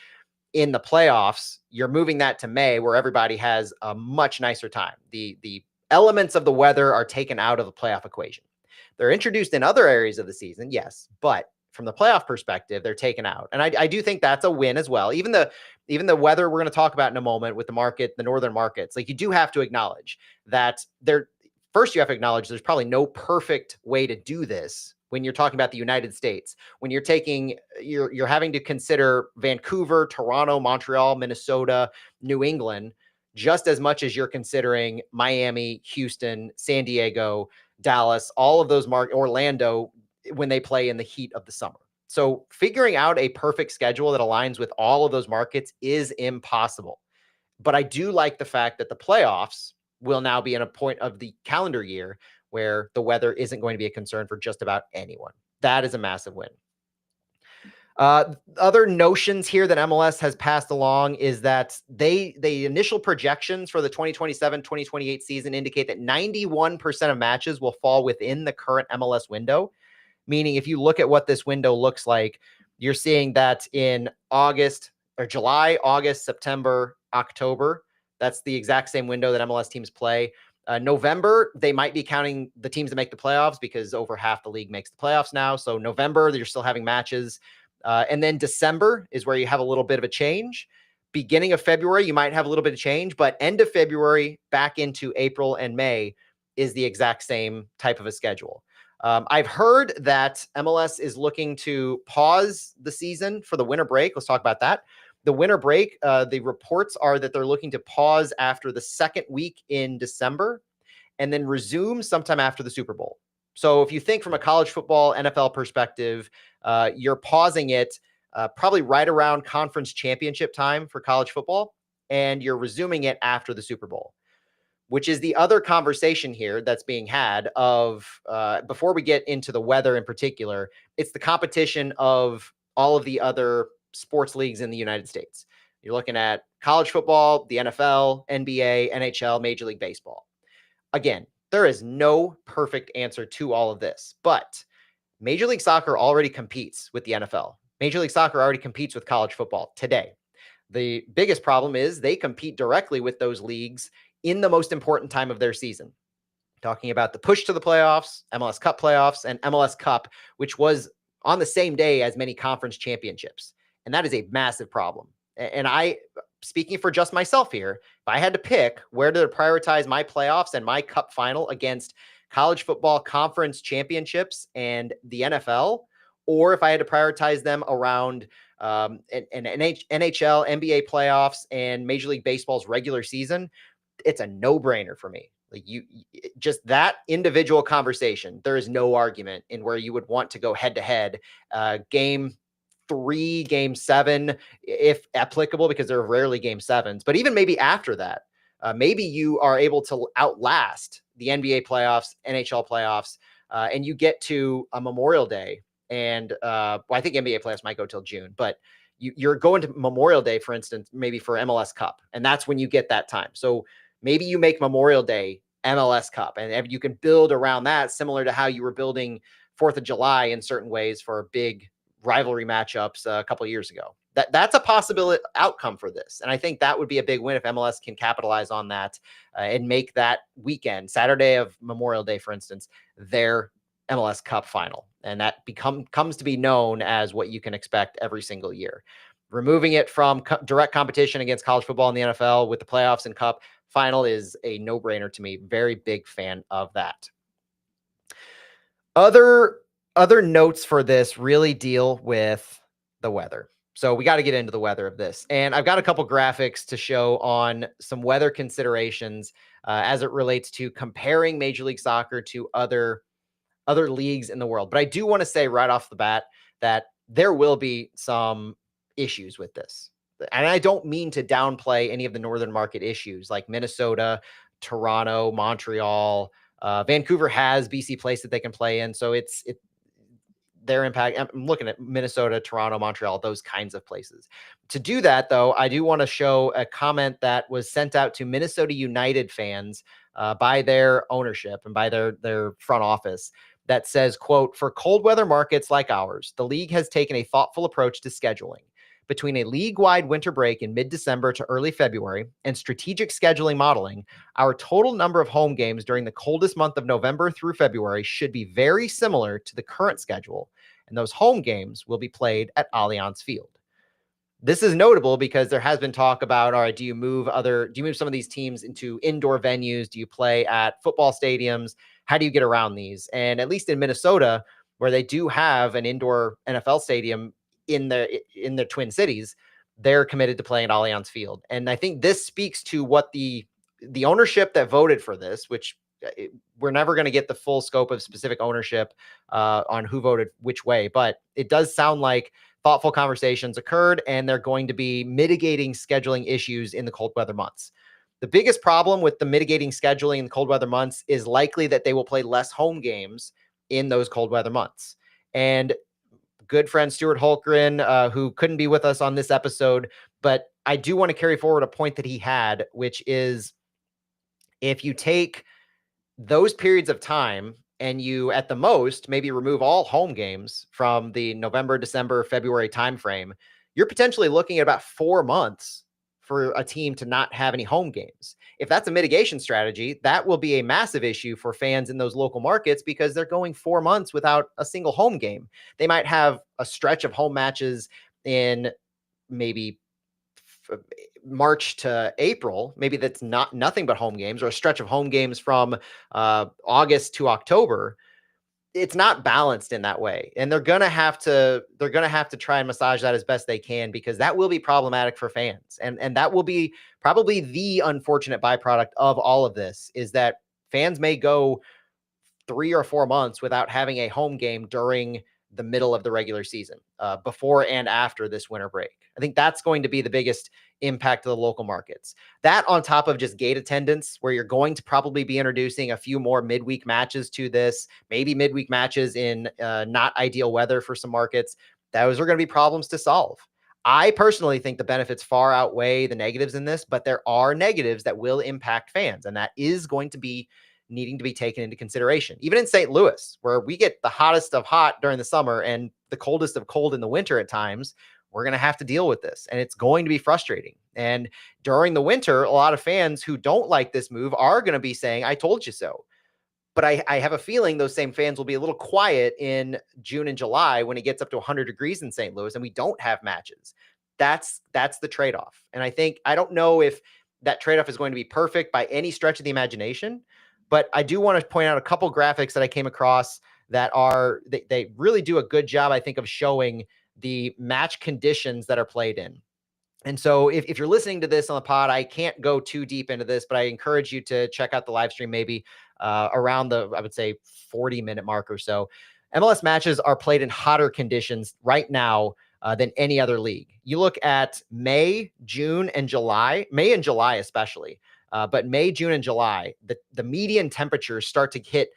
in the playoffs, you're moving that to May, where everybody has a much nicer time. The elements of the weather are taken out of the playoff equation. They're introduced in other areas of the season, yes, but from the playoff perspective, they're taken out. And I do think that's a win as well. Even the weather we're going to talk about in a moment with the northern markets, like, you do have to acknowledge that you have to acknowledge there's probably no perfect way to do this when you're talking about the United States. When you're having to consider Vancouver, Toronto, Montreal, Minnesota, New England, just as much as you're considering Miami, Houston, San Diego, Dallas, all of those Orlando, when they play in the heat of the summer. So figuring out a perfect schedule that aligns with all of those markets is impossible. But I do like the fact that the playoffs will now be in a point of the calendar year where the weather isn't going to be a concern for just about anyone. That is a massive win. Other notions here that MLS has passed along is that the initial projections for the 2027-2028 season indicate that 91% of matches will fall within the current MLS window. Meaning, if you look at what this window looks like, you're seeing that in July, August, September, October. That's the exact same window that MLS teams play. November, they might be counting the teams that make the playoffs because over half the league makes the playoffs now. So November, you're still having matches. And then December is where you have a little bit of a change. Beginning of February, you might have a little bit of change, but end of February back into April and May is the exact same type of a schedule. I've heard that MLS is looking to pause the season for the winter break. Let's talk about that. The winter break, the reports are that they're looking to pause after the second week in December and then resume sometime after the Super Bowl. So if you think from a college football, NFL perspective, you're pausing it probably right around conference championship time for college football, and you're resuming it after the Super Bowl, which is the other conversation here that's being had of, before we get into the weather in particular, it's the competition of all of the other sports leagues in the United States. You're looking at college football, the NFL, NBA, NHL, Major League Baseball. Again, there is no perfect answer to all of this, but Major League Soccer already competes with the NFL. Major League Soccer already competes with college football today. The biggest problem is they compete directly with those leagues in the most important time of their season. Talking about the push to the playoffs, MLS Cup playoffs, and MLS Cup, which was on the same day as many conference championships. And that is a massive problem. And speaking for just myself here, if I had to pick where to prioritize my playoffs and my cup final against college football conference championships and the NFL, or if I had to prioritize them around an NHL, NBA playoffs, and Major League Baseball's regular season, it's a no-brainer for me. Like just that individual conversation, there is no argument in where you would want to go head to head. Game 3, game 7, if applicable, because there are rarely game 7s, but even maybe after that, maybe you are able to outlast the NBA playoffs, NHL playoffs, and you get to a Memorial Day. And well, I think NBA playoffs might go till June, but you're going to Memorial Day, for instance, maybe for MLS Cup, and that's when you get that time. So maybe you make Memorial Day MLS Cup, and you can build around that, similar to how you were building 4th of July in certain ways for big rivalry matchups a couple of years ago. That's a possible outcome for this, and I think that would be a big win if MLS can capitalize on that and make that weekend, Saturday of Memorial Day, for instance, their MLS Cup final, and that comes to be known as what you can expect every single year. Removing it from direct competition against college football in the NFL with the playoffs and Cup final is a no-brainer to me. Very big fan of that. Other notes for this really deal with the weather. So we got to get into the weather of this. And I've got a couple graphics to show on some weather considerations as it relates to comparing Major League Soccer to other leagues in the world. But I do want to say right off the bat that there will be some issues with this. And I don't mean to downplay any of the northern market issues like Minnesota, Toronto, Montreal. Vancouver has BC Place that they can play in. So it's their impact. I'm looking at Minnesota, Toronto, Montreal, those kinds of places. To do that, though, I do want to show a comment that was sent out to Minnesota United fans by their ownership and by their front office that says, quote, "For cold weather markets like ours, the league has taken a thoughtful approach to scheduling. Between a league-wide winter break in mid-December to early February and strategic scheduling modeling, our total number of home games during the coldest month of November through February should be very similar to the current schedule, and those home games will be played at Allianz Field." This is notable because there has been talk about, all right, do you move some of these teams into indoor venues? Do you play at football stadiums? How do you get around these? And at least in Minnesota, where they do have an indoor NFL stadium in the Twin Cities, they're committed to playing at Allianz Field. And I think this speaks to what the ownership that voted for this, which we're never going to get the full scope of specific ownership on who voted which way, but it does sound like thoughtful conversations occurred and they're going to be mitigating scheduling issues in the cold weather months. The biggest problem with the mitigating scheduling in the cold weather months is likely that they will play less home games in those cold weather months. And good friend Stuart Holgren, who couldn't be with us on this episode, but I do want to carry forward a point that he had, which is if you take those periods of time and you at the most maybe remove all home games from the November, December, February timeframe, you're potentially looking at about 4 months for a team to not have any home games. If that's a mitigation strategy, that will be a massive issue for fans in those local markets because they're going 4 months without a single home game. They might have a stretch of home matches in maybe March to April, maybe that's nothing but home games, or a stretch of home games from August to October. It's not balanced in that way, and they're gonna have to try and massage that as best they can, because that will be problematic for fans, and that will be probably the unfortunate byproduct of all of this, is that fans may go 3 or 4 months without having a home game during the middle of the regular season, before and after this winter break. I think that's going to be the biggest impact to the local markets. That, on top of just gate attendance, where you're going to probably be introducing a few more midweek matches to this, maybe midweek matches in not ideal weather for some markets. Those are going to be problems to solve. I personally think the benefits far outweigh the negatives in this, but there are negatives that will impact fans, and that is going to be needing to be taken into consideration. Even in St. Louis, where we get the hottest of hot during the summer and the coldest of cold in the winter at times, we're going to have to deal with this, and it's going to be frustrating. And during the winter, a lot of fans who don't like this move are going to be saying, "I told you so." But I have a feeling those same fans will be a little quiet in June and July when it gets up to 100 degrees in St. Louis and we don't have matches. That's the trade-off. And I don't know if that trade-off is going to be perfect by any stretch of the imagination, but I do want to point out a couple graphics that I came across that they really do a good job, I think, of showing the match conditions that are played in. And so if you're listening to this on the pod, I can't go too deep into this, but I encourage you to check out the live stream maybe around the, I would say, 40-minute mark or so. MLS matches are played in hotter conditions right now than any other league. You look at May, June, and July, May and July especially, but May, June, and July, the median temperatures start to hit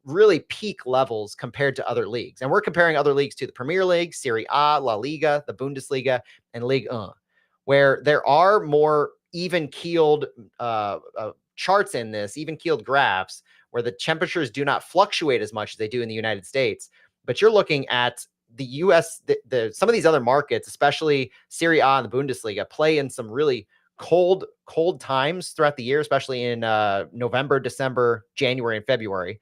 really peak levels compared to other leagues. And we're comparing other leagues to the Premier League, Serie A, La Liga, the Bundesliga, and Ligue 1, where there are more even keeled charts in this, even keeled graphs, where the temperatures do not fluctuate as much as they do in the United States. But you're looking at the US, some of these other markets, especially Serie A and the Bundesliga, play in some really cold times throughout the year, especially in November, December, January, and February.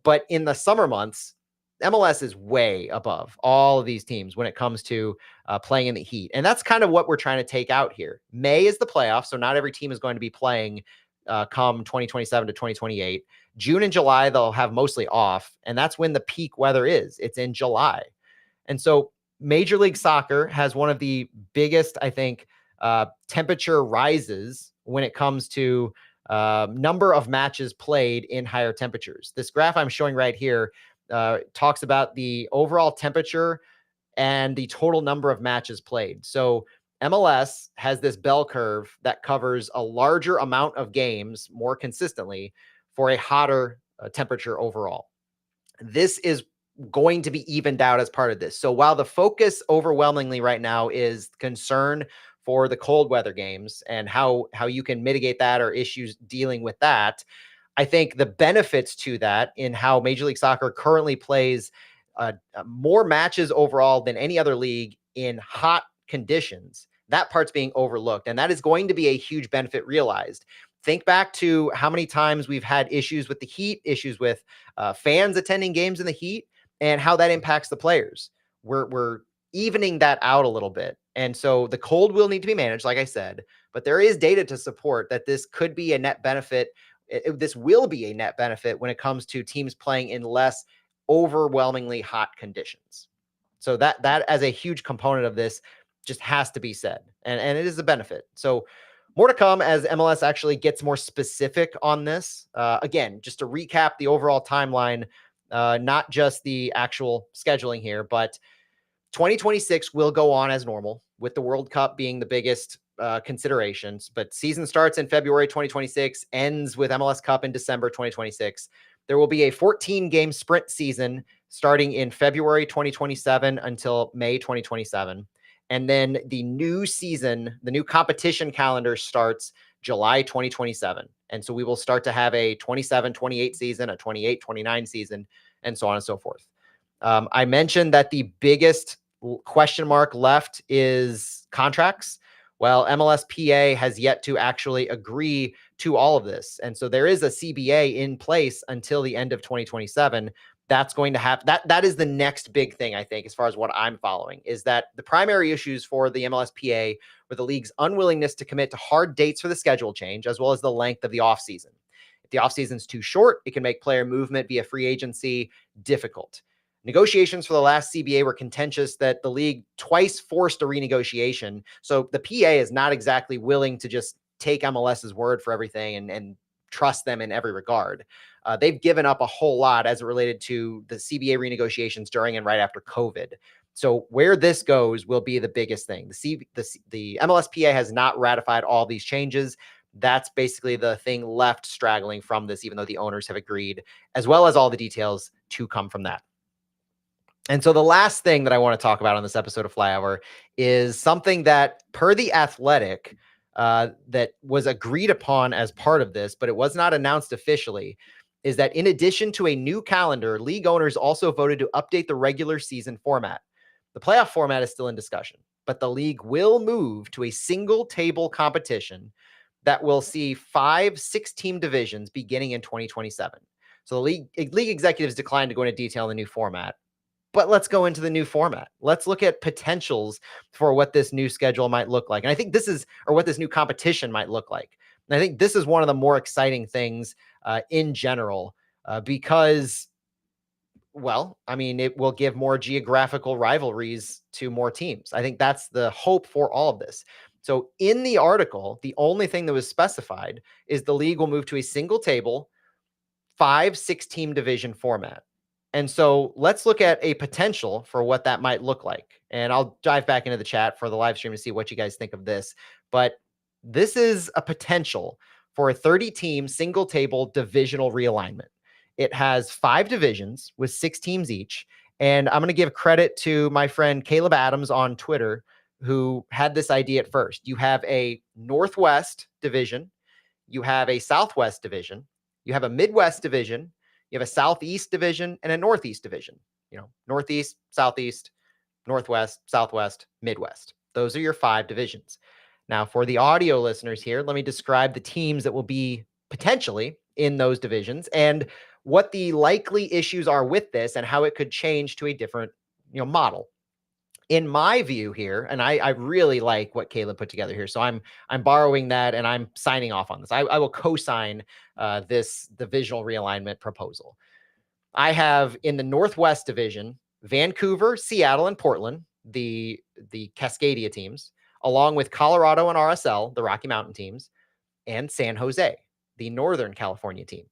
But in the summer months, MLS is way above all of these teams when it comes to playing in the heat. And that's kind of what we're trying to take out here. May is the playoffs, so not every team is going to be playing come 2027 to 2028. June and July, they'll have mostly off, and that's when the peak weather is. It's in July. And so Major League Soccer has one of the biggest, I think, temperature rises when it comes to number of matches played in higher temperatures. This graph I'm showing right here talks about the overall temperature and the total number of matches played. So MLS has this bell curve that covers a larger amount of games more consistently for a hotter temperature overall. This is going to be evened out as part of this. So while the focus overwhelmingly right now is concern for the cold weather games and how you can mitigate that or issues dealing with that, I think the benefits to that in how Major League Soccer currently plays more matches overall than any other league in hot conditions, that part's being overlooked. And that is going to be a huge benefit realized. Think back to how many times we've had issues with the heat, issues with fans attending games in the heat, and how that impacts the players. We're evening that out a little bit. And so the cold will need to be managed, like I said, but there is data to support that this could be a net benefit. This will be a net benefit when it comes to teams playing in less overwhelmingly hot conditions. So that as a huge component of this just has to be said. And it is a benefit. So more to come as MLS actually gets more specific on this. Again, just to recap the overall timeline, not just the actual scheduling here, but 2026 will go on as normal, with the World Cup being the biggest considerations. But season starts in February 2026, ends with MLS Cup in December 2026. There will be a 14-game sprint season starting in February 2027 until May 2027. And then the new season, the new competition calendar starts July 2027. And so we will start to have a 27-28 season, a 28-29 season, and so on and so forth. I mentioned that the biggest question mark left is contracts. Well, MLSPA has yet to actually agree to all of this. And so there is a CBA in place until the end of 2027. That's going to happen. That is the next big thing, I think, as far as what I'm following, is that the primary issues for the MLSPA were the league's unwillingness to commit to hard dates for the schedule change, as well as the length of the offseason. If the offseason is too short, it can make player movement via free agency difficult. Negotiations for the last CBA were contentious that the league twice forced a renegotiation. So the PA is not exactly willing to just take MLS's word for everything and trust them in every regard. They've given up a whole lot as it related to the CBA renegotiations during and right after COVID. So where this goes will be the biggest thing. The MLSPA has not ratified all these changes. That's basically the thing left straggling from this, even though the owners have agreed, as well as all the details to come from that. And so the last thing that I want to talk about on this episode of Flyover is something that, per The Athletic, that was agreed upon as part of this, but it was not announced officially, is that in addition to a new calendar, league owners also voted to update the regular season format. The playoff format is still in discussion, but the league will move to a single table competition that will see 5 6-team divisions beginning in 2027. So the league executives declined to go into detail on the new format. But let's go into the new format. Let's look at potentials for what this new schedule might look like. And I think what this new competition might look like. And I think this is one of the more exciting things in general, because Well, I mean, it will give more geographical rivalries to more teams. I think that's the hope for all of this. So, in the article, the only thing that was specified is the league will move to a single table, 5 6 team division format. And so let's look at a potential for what that might look like. And I'll dive back into the chat for the live stream to see what you guys think of this. But this is a potential for a 30 team single table divisional realignment. It has 5 divisions with 6 teams each. And I'm going to give credit to my friend Caleb Adams on Twitter, who had this idea at first. You have a Northwest division, you have a Southwest division, you have a Midwest division, you have a Southeast division, and a Northeast division. Northeast, Southeast, Northwest, Southwest, Midwest. Those are your 5 divisions. Now, for the audio listeners here, let me describe the teams that will be potentially in those divisions and what the likely issues are with this and how it could change to a different, model. In my view here, and I really like what Caleb put together here, so I'm borrowing that and I'm signing off on this. I will co-sign this divisional realignment proposal. I have in the Northwest Division Vancouver, Seattle, and Portland, the Cascadia teams, along with Colorado and RSL, the Rocky Mountain teams, and San Jose, the Northern California team.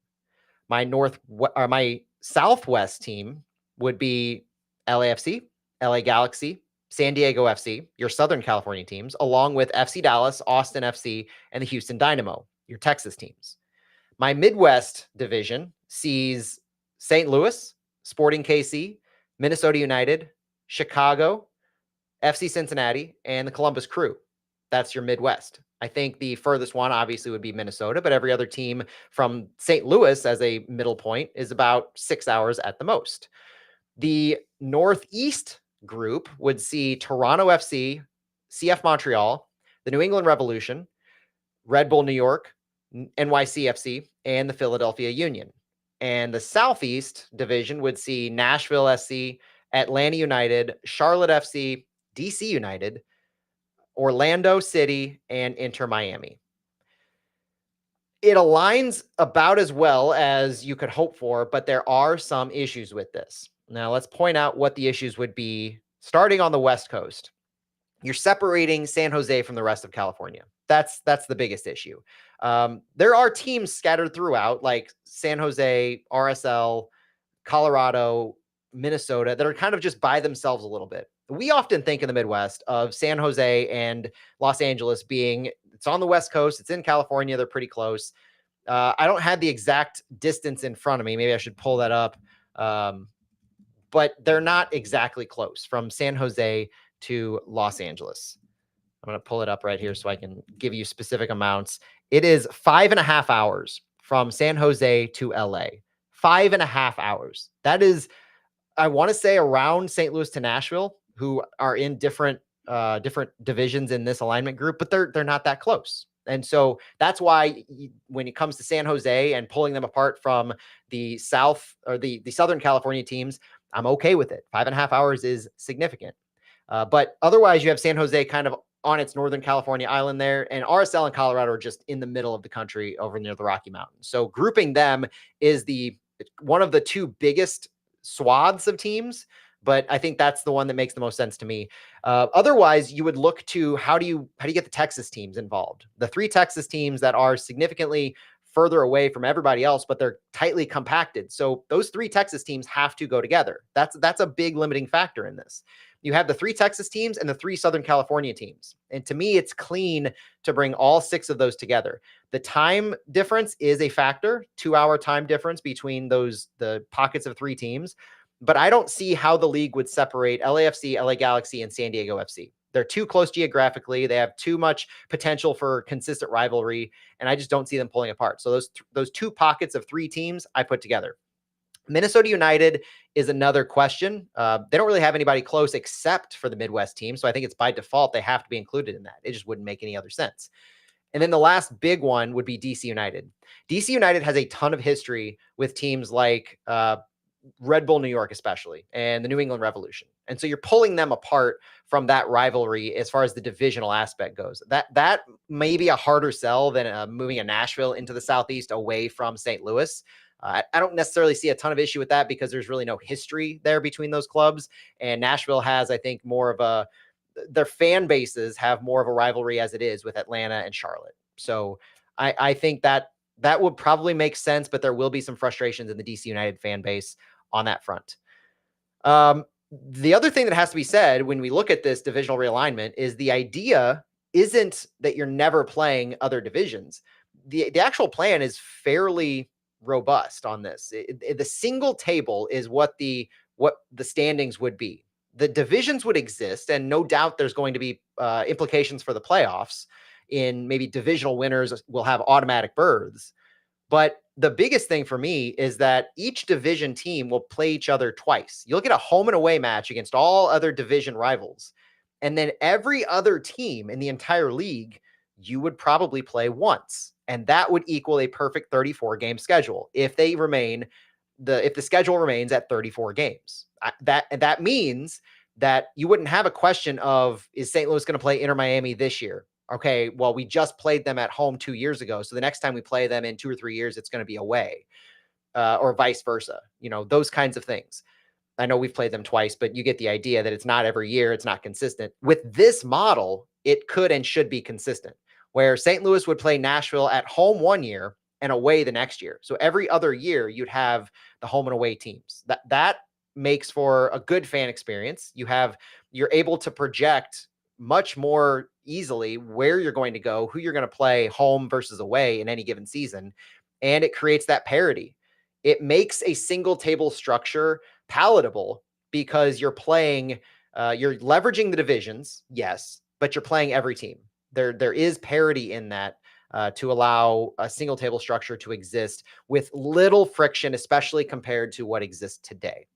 My Southwest team would be LAFC, LA Galaxy, San Diego FC, your Southern California teams, along with FC Dallas, Austin FC, and the Houston Dynamo, your Texas teams. My Midwest division sees St. Louis, Sporting KC, Minnesota United, Chicago, FC Cincinnati, and the Columbus Crew. That's your Midwest. I think the furthest one obviously would be Minnesota, but every other team from St. Louis as a middle point is about 6 hours at the most. The Northeast group would see Toronto FC, CF Montreal, the New England Revolution, Red Bull New York, NYCFC, and the Philadelphia Union. And the Southeast division would see Nashville SC, Atlanta United, Charlotte FC, DC United, Orlando City, and Inter Miami. It aligns about as well as you could hope for, but there are some issues with this. Now, let's point out what the issues would be starting on the West Coast. You're separating San Jose from the rest of California. That's the biggest issue. There are teams scattered throughout, like San Jose, RSL, Colorado, Minnesota, that are kind of just by themselves a little bit. We often think in the Midwest of San Jose and Los Angeles being, it's on the West Coast, it's in California, they're pretty close. I don't have the exact distance in front of me. Maybe I should pull that up. But they're not exactly close from San Jose to Los Angeles. I'm going to pull it up right here so I can give you specific amounts. It is 5.5 hours from San Jose to LA. 5.5 hours. That is, I want to say, around St. Louis to Nashville, who are in different divisions in this alignment group, but they're not that close. And so that's why when it comes to San Jose and pulling them apart from the South or the Southern California teams, I'm okay with it. 5.5 hours is significant. But otherwise, you have San Jose kind of on its Northern California island there, and RSL and Colorado are just in the middle of the country over near the Rocky Mountains. So grouping them is one of the 2 biggest swaths of teams, but I think that's the one that makes the most sense to me. Otherwise, you would look to how do you get the Texas teams involved? The 3 Texas teams that are significantly further away from everybody else, but they're tightly compacted. So those 3 Texas teams have to go together. That's a big limiting factor in this. You have the 3 Texas teams and the 3 Southern California teams. And to me, it's clean to bring all 6 of those together. The time difference is a factor, 2-hour time difference between the pockets of 3 teams. But I don't see how the league would separate LAFC, LA Galaxy, and San Diego FC. They're too close geographically. They have too much potential for consistent rivalry, and I just don't see them pulling apart. So those 2 pockets of 3 teams I put together. Minnesota United is another question. They don't really have anybody close except for the Midwest team. So I think it's by default they have to be included in that. It just wouldn't make any other sense. And then the last big one would be DC United. DC United has a ton of history with teams like Red Bull New York, especially, and the New England Revolution. And so you're pulling them apart from that rivalry as far as the divisional aspect goes. That may be a harder sell than moving a Nashville into the Southeast away from St. Louis. I don't necessarily see a ton of issue with that because there's really no history there between those clubs. And Nashville has, I think, more of their fan bases have more of a rivalry as it is with Atlanta and Charlotte. So I think that would probably make sense, but there will be some frustrations in the DC United fan base on that front. The other thing that has to be said when we look at this divisional realignment is the idea isn't that you're never playing other divisions. The actual plan is fairly robust on this. The single table is what the standings would be. The divisions would exist, and no doubt there's going to be implications for the playoffs. In maybe divisional winners will have automatic berths. But the biggest thing for me is that each division team will play each other twice. You'll get a home and away match against all other division rivals. And then every other team in the entire league, you would probably play once. And that would equal a perfect 34 game schedule if if the schedule remains at 34 games. That means that you wouldn't have a question of, is St. Louis going to play Inter Miami this year? Okay, well, we just played them at home 2 years ago. So the next time we play them in 2 or 3 years, it's going to be away, or vice versa. Those kinds of things. I know we've played them twice, but you get the idea that it's not every year. It's not consistent. With this model, it could and should be consistent, where St. Louis would play Nashville at home 1 year and away the next year. So every other year, you'd have the home and away teams. That makes for a good fan experience. You're able to project much more easily where you're going to go, who you're going to play home versus away in any given season. And it creates that parity. It makes a single table structure palatable because you're leveraging the divisions, yes, but you're playing every team. There is parity in that to allow a single table structure to exist with little friction, especially compared to what exists today.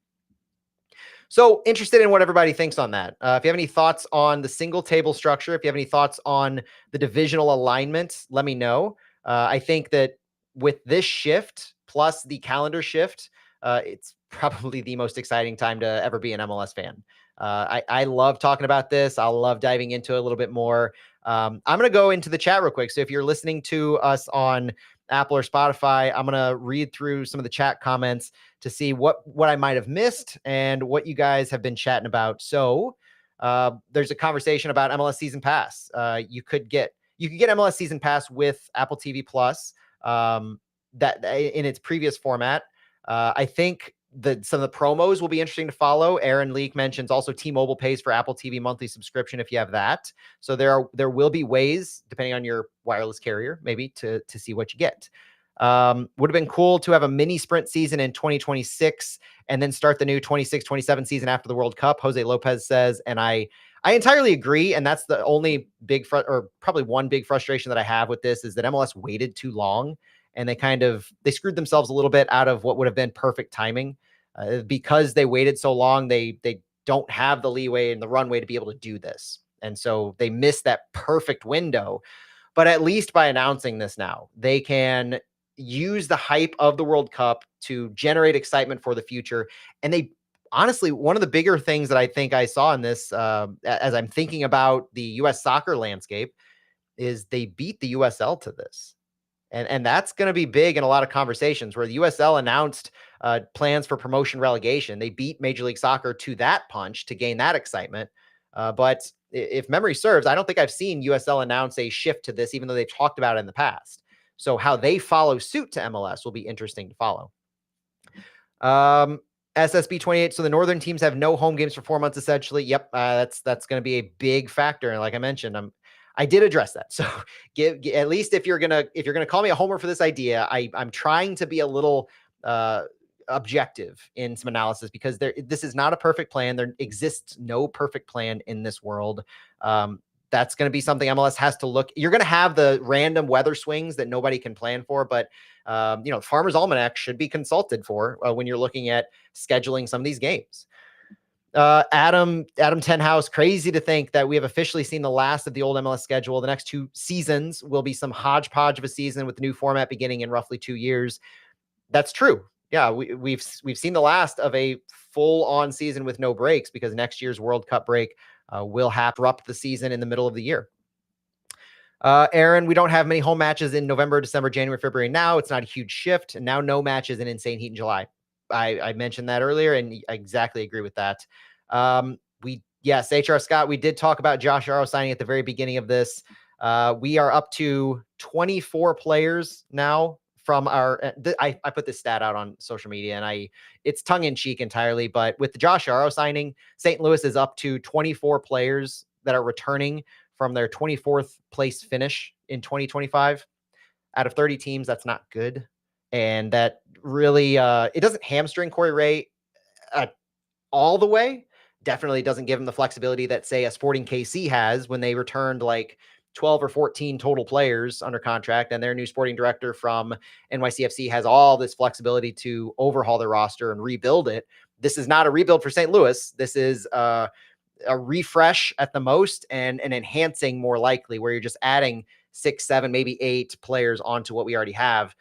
So interested in what everybody thinks on that. If you have any thoughts on the single table structure, if you have any thoughts on the divisional alignment, let me know. I think that with this shift plus the calendar shift, it's probably the most exciting time to ever be an MLS fan. I love talking about this. I love diving into it a little bit more. I'm going to go into the chat real quick. So if you're listening to us on Apple or Spotify, I'm going to read through some of the chat comments to see what I might have missed and what you guys have been chatting about. So there's a conversation about MLS Season Pass. You could get MLS Season Pass with Apple TV Plus that in its previous format. I think some of the promos will be interesting to follow. Aaron Leak mentions also T-Mobile pays for Apple TV monthly subscription if you have that. So there will be ways, depending on your wireless carrier, maybe to see what you get. Would have been cool to have a mini sprint season in 2026 and then start the new 26-27 season after the World Cup. Jose Lopez says, and I entirely agree. And that's the only or probably one big frustration that I have with this is that MLS waited too long. And they screwed themselves a little bit out of what would have been perfect timing. Because they waited so long, they don't have the leeway and the runway to be able to do this. And so they missed that perfect window. But at least by announcing this now, they can use the hype of the World Cup to generate excitement for the future. And they honestly, one of the bigger things that I think I saw in this, as I'm thinking about the U.S. soccer landscape, is they beat the USL to this. And that's going to be big in a lot of conversations where the USL announced plans for promotion relegation. They beat Major League Soccer to that punch to gain that excitement. But if memory serves, I don't think I've seen USL announce a shift to this, even though they've talked about it in the past. So how they follow suit to MLS will be interesting to follow. SSB 28. So the Northern teams have no home games for 4 months, essentially. Yep. That's going to be a big factor. And like I mentioned, I did address that. So at least if you're gonna call me a homer for this idea, I'm trying to be a little objective in some analysis because this is not a perfect plan. There exists no perfect plan in this world. That's going to be something MLS has to look. You're going to have the random weather swings that nobody can plan for, but Farmer's Almanac should be consulted for when you're looking at scheduling some of these games. Adam Tenhouse, crazy to think that we have officially seen the last of the old MLS schedule. The next 2 seasons will be some hodgepodge of a season with the new format beginning in roughly 2 years. That's true. Yeah, we've seen the last of a full-on season with no breaks because next year's World Cup break will have to interrupt the season in the middle of the year. Aaron, we don't have many home matches in November, December, January, February now. It's not a huge shift. And now no matches in insane heat in July. I mentioned that earlier, and I exactly agree with that. Yes, HR Scott, we did talk about Josh Arrow signing at the very beginning of this. We are up to 24 players now from our, I put this stat out on social media, and it's tongue in cheek entirely, but with the Josh Arrow signing, St. Louis is up to 24 players that are returning from their 24th place finish in 2025. Out of 30 teams, that's not good. And that really, it doesn't hamstring Corey Ray uh, all the way. Definitely doesn't give him the flexibility that, say, a Sporting KC has when they returned like 12 or 14 total players under contract, and their new sporting director from NYCFC has all this flexibility to overhaul their roster and rebuild it. This is not a rebuild for St. Louis. This is a refresh at the most, and an enhancing more likely, where you're just adding 6, 7, maybe 8 players onto what we already have.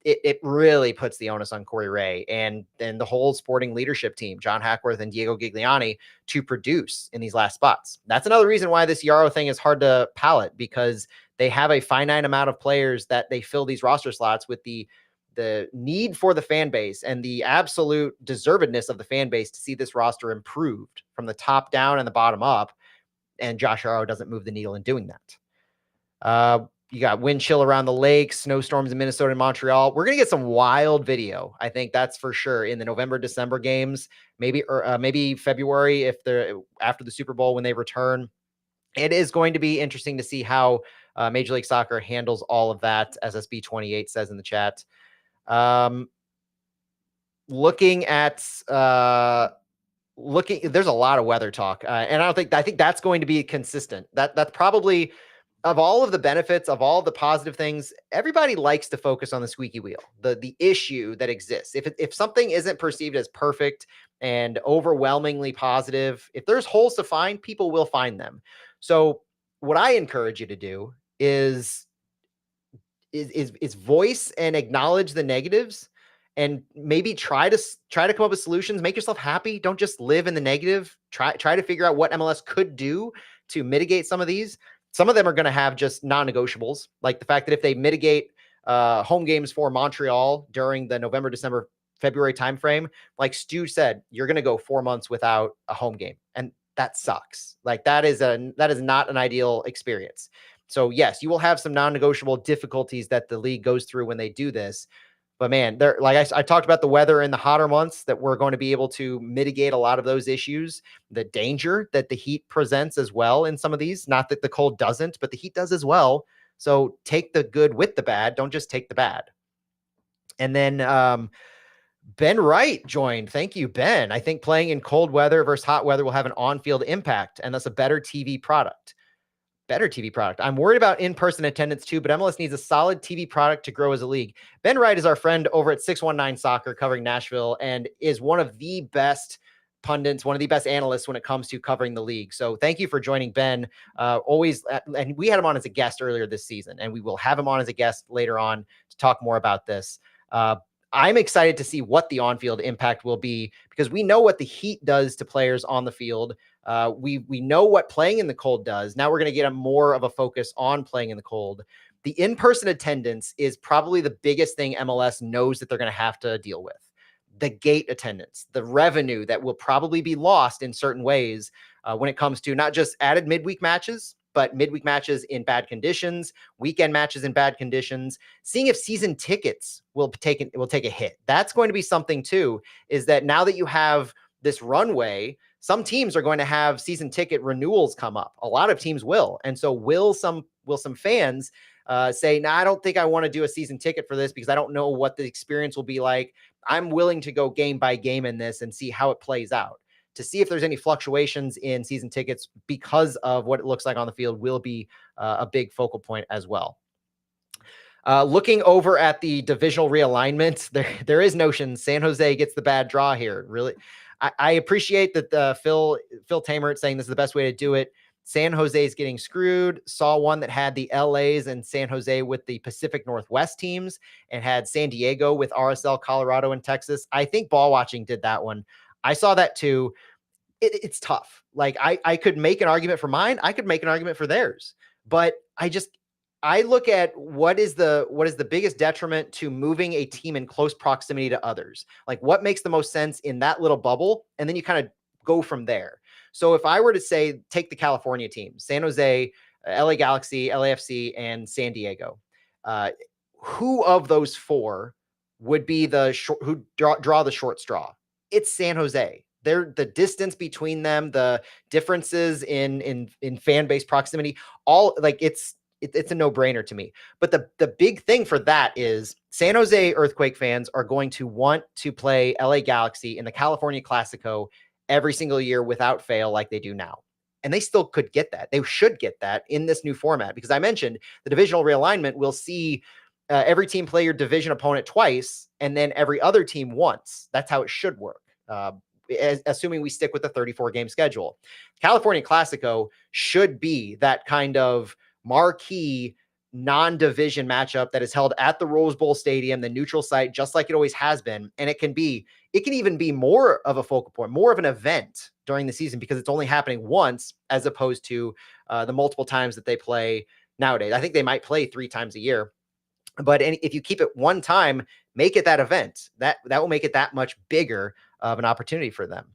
It really puts the onus on Corey Ray and the whole sporting leadership team, John Hackworth and Diego Gigliani, to produce in these last spots. That's another reason why this Yarrow thing is hard to palate, because they have a finite amount of players that they fill these roster slots with. The need for the fan base and the absolute deservedness of the fan base to see this roster improved from the top down and the bottom up. And Josh Arrow doesn't move the needle in doing that. You got wind chill around the lakes, snowstorms in Minnesota and Montreal. We're going to get some wild video. I think that's for sure in the November, December games, maybe February if they're after the Super Bowl when they return. It is going to be interesting to see how Major League Soccer handles all of that, as SB28 says in the chat. Looking at there's a lot of weather talk, and I think that's going to be consistent. That's probably, of all of the benefits, of all the positive things, everybody likes to focus on the squeaky wheel, the issue that exists. If something isn't perceived as perfect and overwhelmingly positive, if there's holes to find, people will find them. So what I encourage you to do is voice and acknowledge the negatives, and maybe try to come up with solutions. Make yourself happy. Don't just live in the negative. Try to figure out what MLS could do to mitigate some of these. Some of them are going to have just non-negotiables, like the fact that if they mitigate home games for Montreal during the November, December, February timeframe, like Stu said, you're going to go 4 months without a home game, and that sucks. Like that is not an ideal experience. So yes, you will have some non-negotiable difficulties that the league goes through when they do this. But man, I talked about the weather in the hotter months, that we're going to be able to mitigate a lot of those issues. The danger that the heat presents as well in some of these, not that the cold doesn't, but the heat does as well. So take the good with the bad. Don't just take the bad. And then Ben Wright joined. Thank you, Ben. I think playing in cold weather versus hot weather will have an on-field impact, and thus a better TV product. I'm worried about in-person attendance too, but MLS needs a solid TV product to grow as a league. Ben Wright is our friend over at 619 Soccer covering Nashville, and is one of the best pundits, one of the best analysts when it comes to covering the league. So thank you for joining, Ben. And we had him on as a guest earlier this season, and we will have him on as a guest later on to talk more about this. I'm excited to see what the on-field impact will be, because we know what the heat does to players on the field. We know what playing in the cold does. Now we're going to get more of a focus on playing in the cold. The in-person attendance is probably the biggest thing MLS knows that they're going to have to deal with. The gate attendance, the revenue that will probably be lost in certain ways when it comes to not just added midweek matches, but midweek matches in bad conditions, weekend matches in bad conditions, seeing if season tickets will take a hit. That's going to be something too, is that now that you have this runway, some teams are going to have season ticket renewals come up. A lot of teams will. And so will some fans say, I don't think I want to do a season ticket for this because I don't know what the experience will be like. I'm willing to go game by game in this and see how it plays out. To see if there's any fluctuations in season tickets because of what it looks like on the field will be a big focal point as well. Looking over at the divisional realignment, there is notion San Jose gets the bad draw here. Really, I appreciate that Phil Tamert saying this is the best way to do it. San Jose is getting screwed. Saw one that had the LAs and San Jose with the Pacific Northwest teams, and had San Diego with RSL, Colorado, and Texas. I think Ball Watching did that one. I saw that too. It's tough. Like I could make an argument for mine. I could make an argument for theirs, but I look at what is the biggest detriment to moving a team in close proximity to others. Like what makes the most sense in that little bubble, and then you kind of go from there. So if I were to say take the California teams, San Jose, LA Galaxy, LAFC, and San Diego, uh, who of those four would be the short, who draw the short straw? It's San Jose. They're the distance between them, the differences in fan base proximity, all like it's a no-brainer to me. But the big thing for that is San Jose Earthquake fans are going to want to play LA Galaxy in the California Classico every single year without fail, like they do now. And they still could get that. They should get that in this new format, because I mentioned the divisional realignment will see every team play your division opponent twice and then every other team once. That's how it should work. Assuming we stick with the 34 game schedule. California Classico should be that kind of marquee non-division matchup that is held at the Rose Bowl Stadium, the neutral site, just like it always has been. And it can even be more of a focal point, more of an event during the season, because it's only happening once as opposed to the multiple times that they play nowadays. I think they might play 3 times a year. But if you keep it one time, make it that event, that will make it that much bigger of an opportunity for them.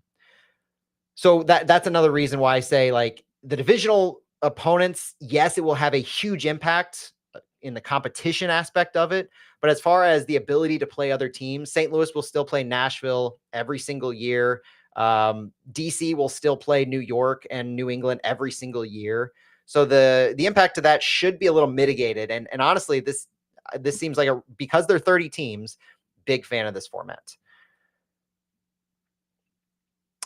So that's another reason why I say, like, the divisional opponents, yes, it will have a huge impact in the competition aspect of it. But as far as the ability to play other teams, St. Louis will still play Nashville every single year. DC will still play New York and New England every single year. So the impact of that should be a little mitigated. And honestly, this seems like because they're 30 teams, big fan of this format.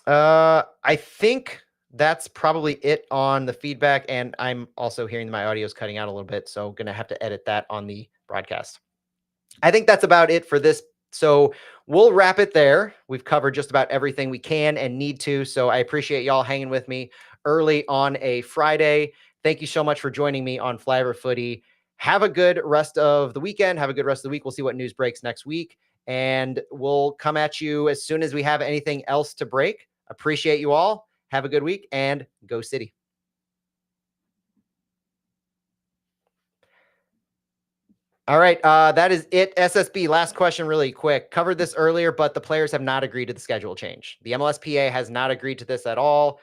I think that's probably it on the feedback. And I'm also hearing my audio is cutting out a little bit, so going to have to edit that on the broadcast. I think that's about it for this. So we'll wrap it there. We've covered just about everything we can and need to. So I appreciate y'all hanging with me early on a Friday. Thank you so much for joining me on Flyover Footy. Have a good rest of the weekend. Have a good rest of the week. We'll see what news breaks next week, and we'll come at you as soon as we have anything else to break. Appreciate you all. Have a good week, and go City. All right. That is it. SSB, last question really quick. Covered this earlier, but the players have not agreed to the schedule change. The MLSPA has not agreed to this at all.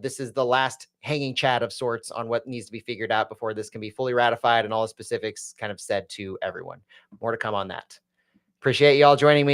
This is the last hanging chat of sorts on what needs to be figured out before this can be fully ratified and all the specifics kind of said to everyone. More to come on that. Appreciate you all joining me.